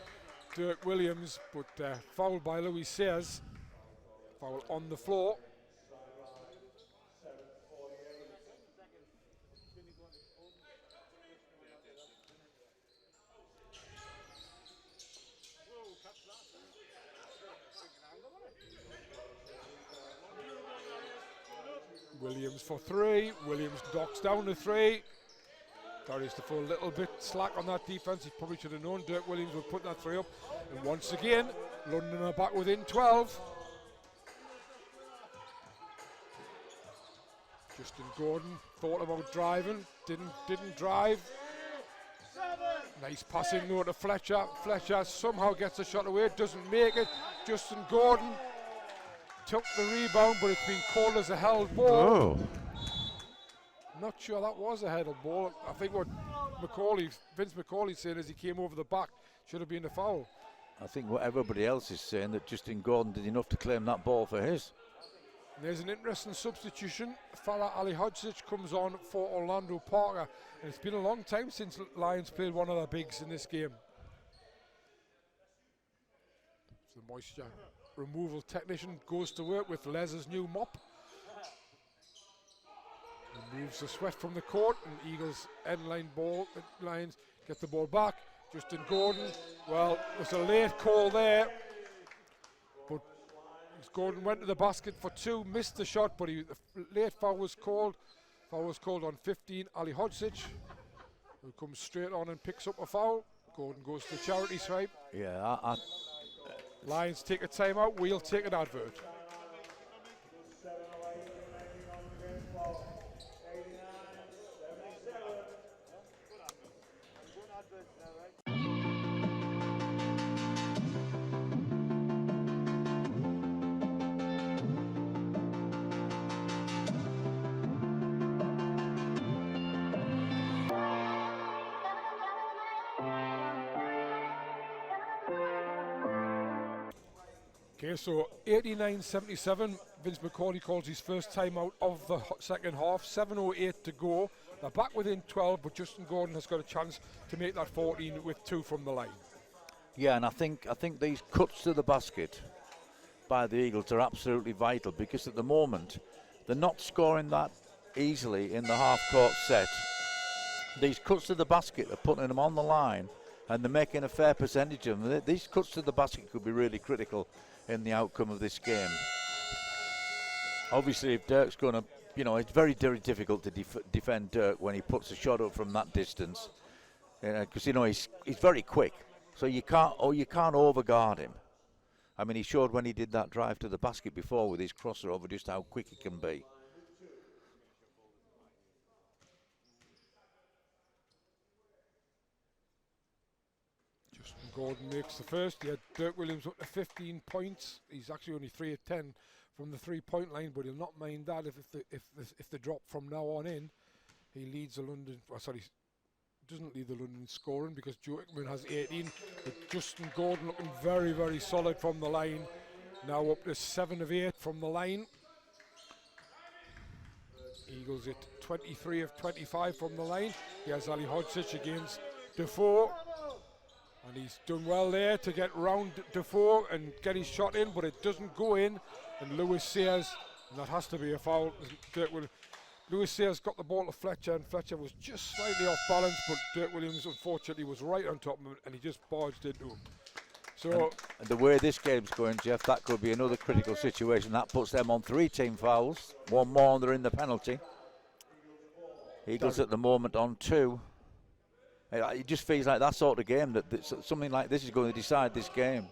Dirk Williams, but fouled by Louis Sayers. Foul on the floor. Williams for three. Williams knocks down the three. Darius Defoe a little bit slack on that defense. He probably should have known Dirk Williams would put that three up. And once again, London are back within 12. Justin Gordon thought about driving, didn't drive. Nice passing though to Fletcher. Fletcher somehow gets a shot away, doesn't make it. Justin Gordon took the rebound, but it's been called as a held ball. Oh. Not sure that was a held ball. I think what Vince McCauley saying as he came over the back should have been a foul. I think what everybody else is saying, that Justin Gordon did enough to claim that ball for his. And there's an interesting substitution. Farah Alihodzic comes on for Orlando Parker. And it's been a long time since Lions played one of their bigs in this game. So the moisture removal technician goes to work with Les's new mop. Removes the sweat from the court, and Eagles end line ball. Lions get the ball back. Justin Gordon, well, there's a late call there. But Gordon went to the basket for two, missed the shot, but the late foul was called. Foul was called on 15, Alihodzic, who comes straight on and picks up a foul. Gordon goes to charity stripe. Yeah, Lions take a timeout. We'll take an advert. Okay, so 89-77, Vince McCauley calls his first timeout of the second half, 7:08 to go. They're back within 12, but Justin Gordon has got a chance to make that 14 with 2 from the line. yeah, and I think these cuts to the basket by the Eagles are absolutely vital, because at the moment they're not scoring that easily in the half-court set. These cuts to the basket are putting them on the line, and they're making a fair percentage of them. These cuts to the basket could be really critical in the outcome of this game. Obviously, if Dirk's going to, it's very, very difficult to defend Dirk when he puts a shot up from that distance, because he's very quick. So you can't overguard him. I mean, he showed when he did that drive to the basket before with his crosser over just how quick he can be. Justin Gordon makes the first. He had Dirk Williams up to 15 points. He's actually only 3 of 10 from the 3-point line, but he'll not mind that if they drop from now on in. He leads the London. Doesn't lead the London scoring because Joe Hickman has 18. But Justin Gordon looking very, very solid from the line. Now up to 7 of 8 from the line. Eagles at 23 of 25 from the line. Here's Ali Hodzic against Defoe. And he's done well there to get round Defoe and get his shot in, but it doesn't go in. And Lewis Sayers, and that has to be a foul. Lewis Sayers got the ball to Fletcher, and Fletcher was just slightly off balance, but Dirk Williams unfortunately was right on top of him, and he just barged into him. So, and the way this game's going, Jeff, that could be another critical situation. That puts them on 3 team fouls, 1 more and they're in the penalty. Eagles at the moment on 2. It just feels like that sort of game, that something like this is going to decide this game.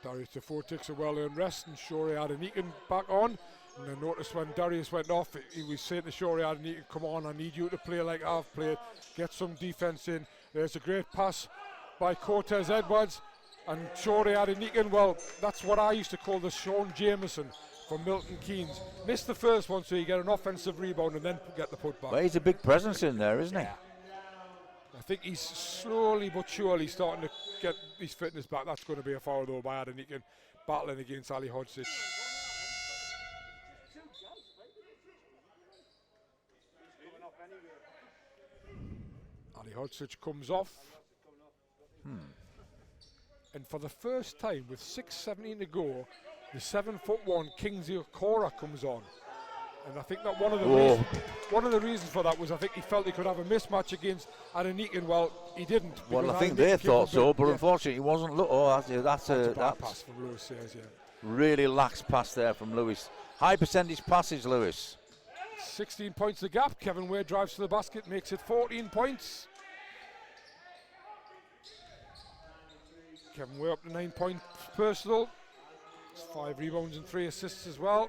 Darius Defoe takes a well-earned rest, and Shory Adenekan back on. And I noticed when Darius went off, he was saying to Shory Adenekan, come on, I need you to play like I've played. Get some defence in. There's a great pass by Cortez Edwards. And Shory Adenekan, well, that's what I used to call the Sean Jameson from Milton Keynes. Missed the first one, so you get an offensive rebound and then get the putback. Well, he's a big presence in there, isn't he? I think he's slowly but surely starting to get his fitness back. That's going to be a foul though by Adenekan, battling against Ali Hodzic. Ali Hodzic comes off. And for the first time with 6:17 to go, the 7'1" Kingsley Okora comes on. And I think that one of the reasons for that was I think he felt he could have a mismatch against Adenekan. Well, he didn't. Well, I think they thought so, but unfortunately he wasn't. That's a bad pass from Lewis Sayers, really lax pass there from Lewis. High percentage passes, Lewis. 16 points the gap. Kevin Ware drives to the basket, makes it 14 points. Kevin Ware up to 9 points personal. It's 5 rebounds and 3 assists as well.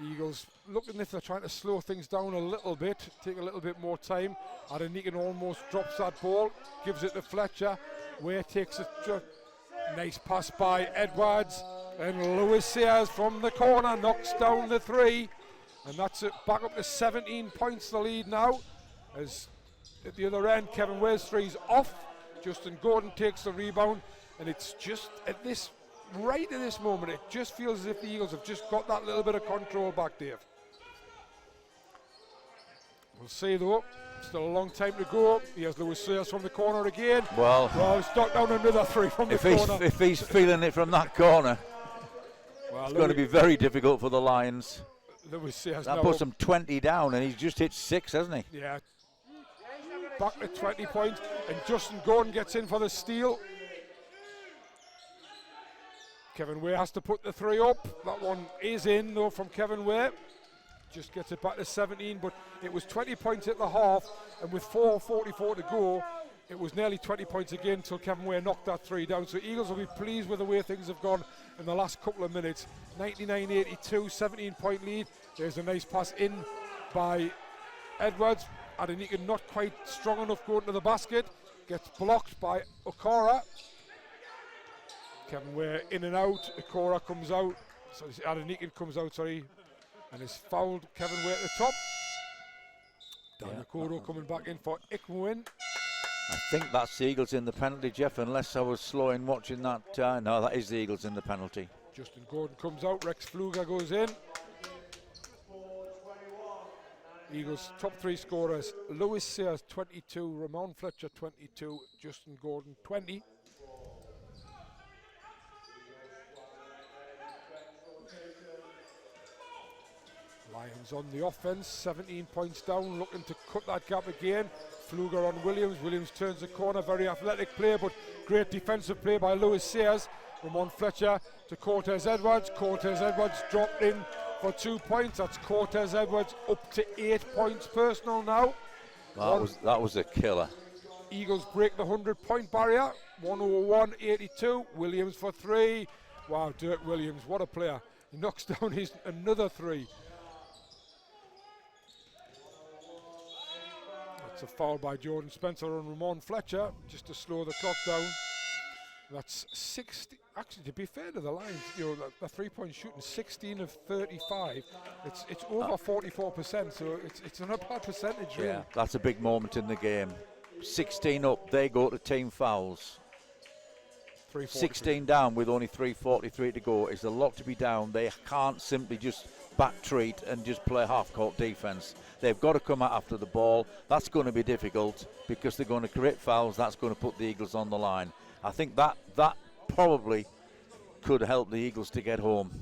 Eagles looking if they're trying to slow things down a little bit, take a little bit more time. Adenekan almost drops that ball, gives it to Fletcher. Ware takes it. Nice pass by Edwards, and Lewis Sayers from the corner knocks down the 3, and that's it. Back up to 17 points the lead now. As at the other end, Kevin Ware's 3's off. Justin Gordon takes the rebound, and it's just at this. Right at this moment, it just feels as if the Eagles have just got that little bit of control back, Dave. We'll see though, still a long time to go. Here's Lewis Sayers from the corner again. Well, he's knocked down another 3 from the corner. If he's feeling it from that corner, it's going to be very difficult for the Lions. Lewis Sayers that puts him 20 down, and he's just hit 6, hasn't he? Yeah. Back to 20 points, and Justin Gordon gets in for the steal. Kevin Ware has to put the 3 up. That one is in though from Kevin Ware. Just gets it back to 17, but it was 20 points at the half, and with 4:44 to go, it was nearly 20 points again until Kevin Ware knocked that 3 down. So Eagles will be pleased with the way things have gone in the last couple of minutes. 99-82, 17-point lead. There's a nice pass in by Edwards. Adenike not quite strong enough going to the basket. Gets blocked by Okora. Kevin Ware in and out. Okora comes out. So Adenike comes out, sorry. And is fouled. Kevin Ware at the top. Dan Okoro coming back in for Ikmuin. I think that's the Eagles in the penalty, Jeff, unless I was slow in watching that. No, that is the Eagles in the penalty. Justin Gordon comes out. Rex Fluger goes in. Eagles' top 3 scorers: Lewis Sayers 22, Ramon Fletcher 22, Justin Gordon 20. Lions on the offense, 17 points down, looking to cut that gap again. Fluger on Williams. Williams turns the corner, very athletic play, but great defensive play by Lewis Sayers. Ramon Fletcher to Cortez Edwards. Cortez Edwards dropped in for 2 points. That's Cortez Edwards up to 8 points personal now. That was a killer. Eagles break the 100-point barrier. 101-82. Williams for 3. Wow, Dirk Williams, what a player. He knocks down his another 3. That's a foul by Jordan Spencer on Ramon Fletcher, just to slow the clock down. That's 60. Actually, to be fair to the Lions, you know, the 3-point shooting, 16 of 35. It's over 44%, so it's not a bad percentage. Really. Yeah, that's a big moment in the game. 16 up, they go to team fouls. 16 down with only 3:43 to go. It's a lot to be down. They can't simply just back treat and just play half-court defense. They've got to come out after the ball. That's going to be difficult because they're going to create fouls. That's going to put the Eagles on the line. I think that probably could help the Eagles to get home.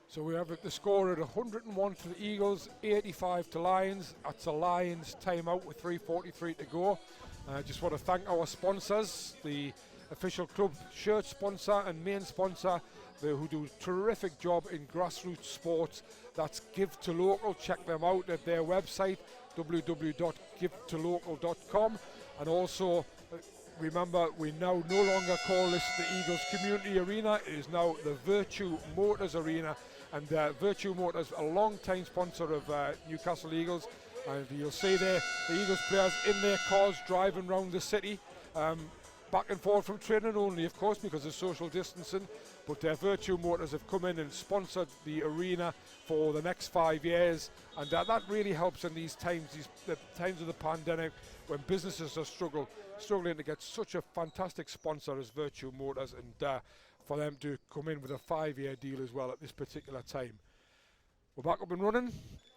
So we have the score at 101 to the Eagles, 85 to Lions. That's a Lions timeout with 3:43 to go. I just want to thank our sponsors, the official club shirt sponsor and main sponsor, who do a terrific job in grassroots sports. That's Give to Local. Check them out at their website, www.givetolocal.com. And also, remember, we now no longer call this the Eagles Community Arena. It is now the Virtue Motors Arena. And Virtue Motors, a long-time sponsor of Newcastle Eagles. And you'll see there the Eagles players in their cars driving around the city. Back and forth from training only, of course, because of social distancing. But Virtue Motors have come in and sponsored the arena for the next 5 years. And that really helps in these times, the times of the pandemic, when businesses are struggling to get such a fantastic sponsor as Virtue Motors, and for them to come in with a 5-year deal as well at this particular time. We're back up and running.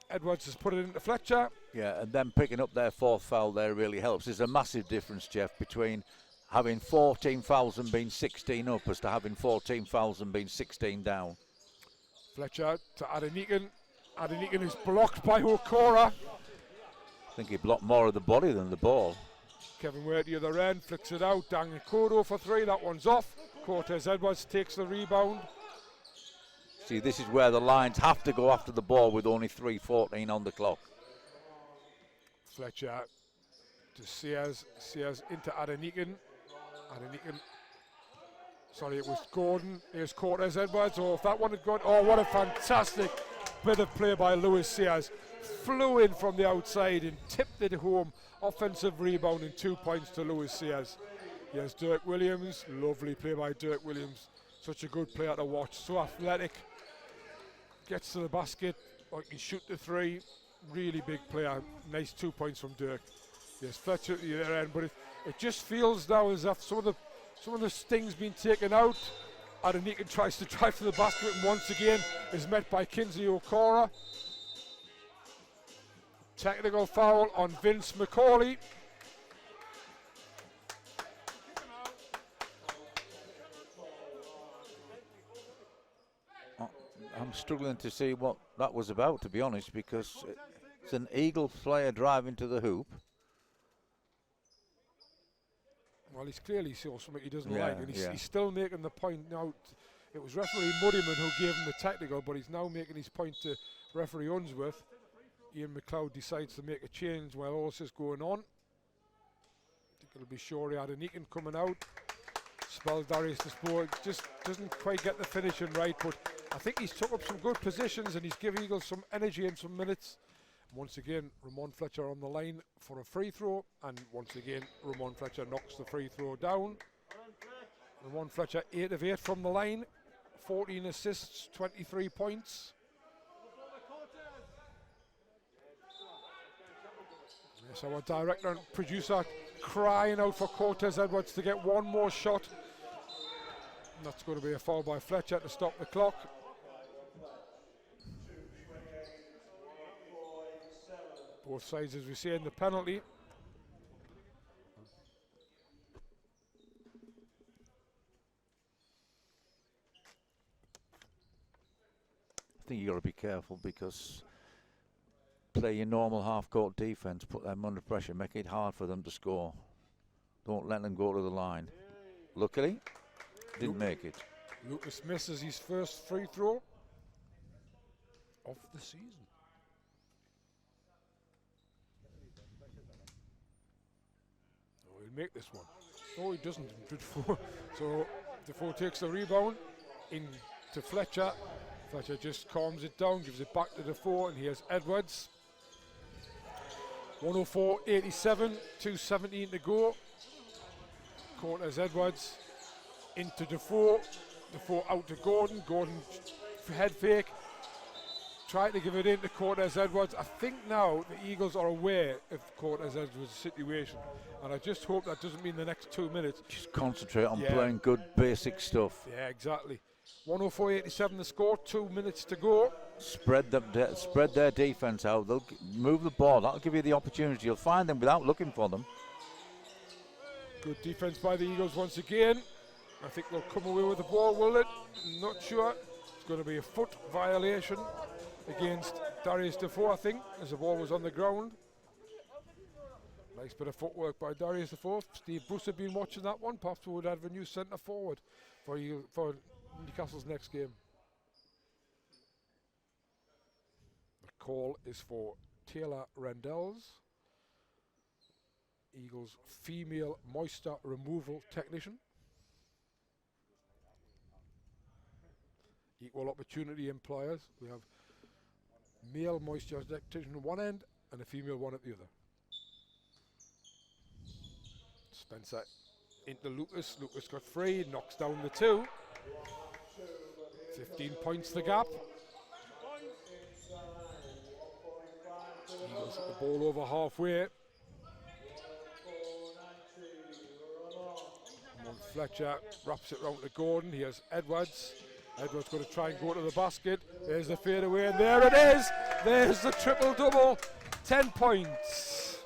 Edwards has put it into Fletcher. Yeah, and them picking up their 4th foul there really helps. There's a massive difference, Jeff, between having 14 fouls and being 16 up as to having 14 fouls and being 16 down. Fletcher to Adenike. Adenike is blocked by Okora. I think he blocked more of the body than the ball. Kevin Ware at the other end, flicks it out. Dan Kodo for 3, that one's off. Cortez Edwards takes the rebound. See, this is where the Lions have to go after the ball with only 3:14 on the clock. Fletcher to Sears into Adenike. Sorry, it was Gordon. Here's Cortez Edwards. Oh, if that one had gone. Oh, what a fantastic bit of play by Lewis Sears. Flew in from the outside and tipped it home. Offensive rebound and 2 points to Lewis Sears. Here's Dirk Williams. Lovely play by Dirk Williams. Such a good player to watch. So athletic. Gets to the basket. He can shoot the 3. Really big player. Nice 2 points from Dirk. Yes, Fletcher at the other end, but it just feels now as if some of the sting's been taken out. Adenike tries to drive to the basket and once again is met by Kinsey Okora. Technical foul on Vince McCauley. I'm struggling to see what that was about, to be honest, because it's an Eagle player driving to the hoop. Well, he's clearly saw something he doesn't Yeah, like, and he's, yeah. he's still making the point now. It was referee Muddyman who gave him the technical, but he's now making his point to referee Unsworth. Ian McLeod decides to make a change while all this is going on. it'll be Shorey Adenican coming out. Spell Darius Despoe, just doesn't quite get the finishing right, but I think he's took up some good positions and he's given Eagles some energy and some minutes. Once again, Ramon Fletcher on the line for a free throw, and once again, Ramon Fletcher knocks the free throw down. Ramon Fletcher 8 of 8 from the line, 14 assists, 23 points. Yes, our director and producer crying out for Cortez Edwards to get one more shot. And that's going to be a foul by Fletcher to stop the clock. Both sides, as we say, in the penalty. I think you've got to be careful because play your normal half-court defence, put them under pressure, make it hard for them to score. Don't let them go to the line. Luckily, didn't make it. Lucas misses his first free throw of the season. Oh, he'll make this one. No, he doesn't. So Defoe takes the rebound into Fletcher. Fletcher just calms it down, gives it back to Defoe, and here's Edwards. 104-87, 2:17 to go. Cortez Edwards into Defoe. Defoe out to Gordon. Gordon head fake. Tried to give it in to Cortez Edwards. I think now the Eagles are aware of Cortez Edwards' situation, and I just hope that doesn't mean the next 2 minutes. Just concentrate on playing good basic stuff. Yeah, exactly. 104-87 the score, 2 minutes to go. Spread their defense out. They'll move the ball. That'll give you the opportunity. You'll find them without looking for them. Good defense by the Eagles once again. I think they'll come away with the ball, will it? Not sure. It's going to be a foot violation against Darius Defoe, I think, as the ball was on the ground. Nice bit of footwork by Darius Defoe. Steve Bruce had been watching that one. Perhaps we would have a new centre forward for Newcastle's next game. The call is for Taylor Rendells, Eagles female moisture removal technician. Equal opportunity employers. We have male moisture technician on one end and a female one at the other. Spencer into Lucas. Lucas got free, knocks down the two. 15 points the gap. Eagles get the ball over halfway. Fletcher wraps it round to Gordon. Here's Edwards. Edwards going to try and go to the basket. There's the fadeaway, and there it is. There's the triple-double. 10 points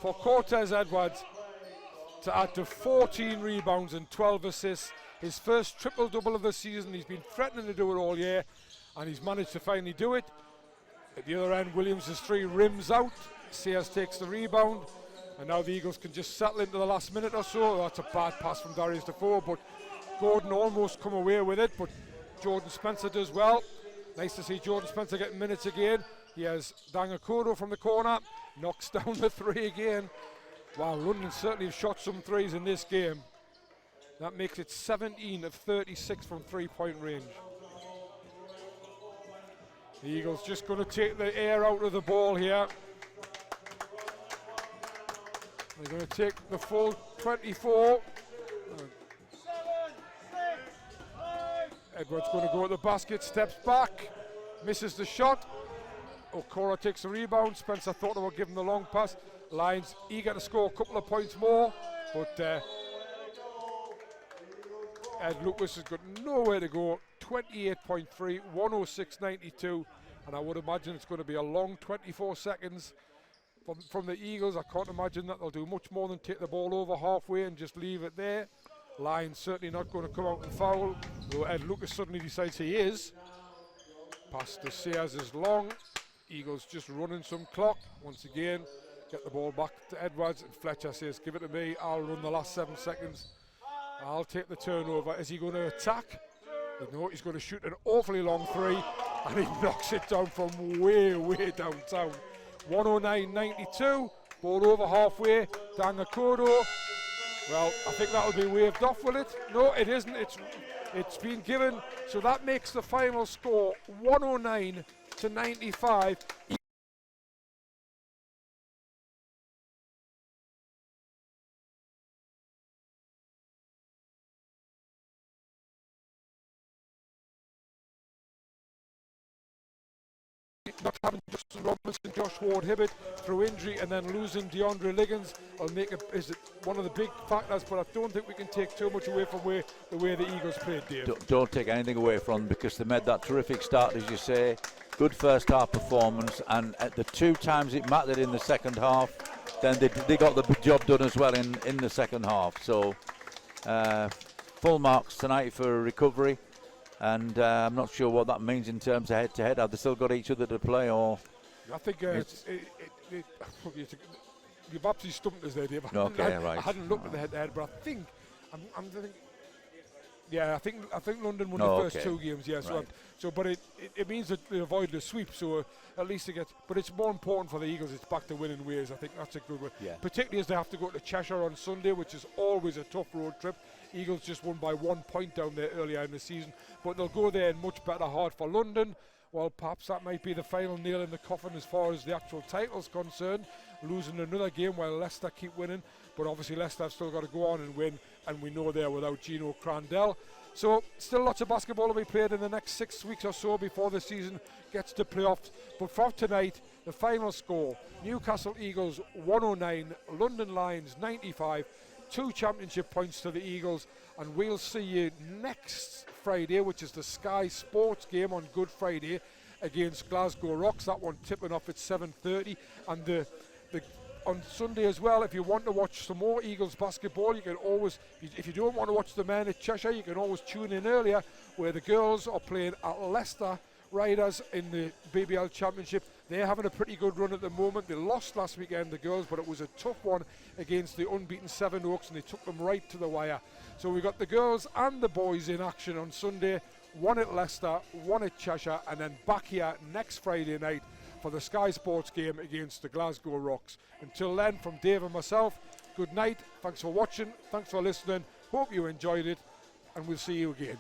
for Cortez Edwards to add to 14 rebounds and 12 assists. His first triple-double of the season. He's been threatening to do it all year, and he's managed to finally do it. At the other end, Williams' three rims out. Sears takes the rebound, and now the Eagles can just settle into the last minute or so. That's a bad pass from Darius Defoe, but Gordon almost come away with it, but Jordan Spencer does well. Nice to see Jordan Spencer getting minutes again. He has Dangakodo from the corner, knocks down the three again. Wow, London certainly have shot some threes in this game. That makes it 17 of 36 from three-point range. The Eagles just going to take the air out of the ball here. They're going to take the full 24. Edwards going to go at the basket, steps back, misses the shot. Okora takes the rebound. Spencer thought about giving the long pass. Lions eager to score a couple of points more, but Ed Lucas has got nowhere to go. 28.3, 106.92, and I would imagine it's going to be a long 24 seconds from the Eagles. I can't imagine that they'll do much more than take the ball over halfway and just leave it there. Lions certainly not going to come out and foul, though Ed Lucas suddenly decides he is. Pass to Sears is long. Eagles just running some clock. Once again, get the ball back to Edwards, and Fletcher says, give it to me, I'll run the last 7 seconds. I'll take the turnover. Is he going to attack? No, he's going to shoot an awfully long three, and he knocks it down from way, way downtown. 109.92, ball over halfway. Dangakodo Well, I think that'll be waved off, will it? No, it isn't. It's been given, so that makes the final score 109 to 95. Not having Justin Robinson, Josh Ward-Hibbert through injury, and then losing DeAndre Liggins will make it is it one of the big factors. But I don't think we can take too much away from the way the Eagles played, Dave. Don't take anything away from them, because they made that terrific start, as you say. Good first half performance, and at the 2 times it mattered in the second half, then they got the job done as well in the second half. So full marks tonight for recovery. And I'm not sure what that means in terms of head-to-head. Have they still got each other to play, or? I think you've absolutely stumped us there, Dave. Okay, right. I hadn't looked at the head-to-head, but I think I'm thinking. Yeah, I think London won the first 2 games. Yeah, right. but it means that they avoided a sweep. So at least they get. But it's more important for the Eagles. It's back to winning ways. I think that's a good one. Yeah. Particularly as they have to go to Cheshire on Sunday, which is always a tough road trip. Eagles just won by 1 point down there earlier in the season, but they'll go there in much better heart for London. Well, perhaps that might be the final nail in the coffin as far as the actual title's concerned. Losing another game while Leicester keep winning, but obviously Leicester have still got to go on and win, and we know they're without Gino Crandell. So still lots of basketball to be played in the next 6 weeks or so before the season gets to playoffs. But for tonight, the final score: Newcastle Eagles 109, London Lions 95. 2 championship points to the Eagles, and we'll see you next Friday, which is the Sky Sports game on Good Friday against Glasgow Rocks. That one tipping off at 7:30, and the on Sunday as well. If you want to watch some more Eagles basketball, you can always, if you don't want to watch the men at Cheshire, you can always tune in earlier, where the girls are playing at Leicester Riders in the BBL Championship. They're having a pretty good run at the moment. They lost last weekend, the girls, but it was a tough one against the unbeaten Seven Oaks, and they took them right to the wire. So we got the girls and the boys in action on Sunday, one at Leicester, one at Cheshire, and then back here next Friday night for the Sky Sports game against the Glasgow Rocks. Until then, from Dave and myself, good night. Thanks for watching. Thanks for listening. Hope you enjoyed it, and we'll see you again.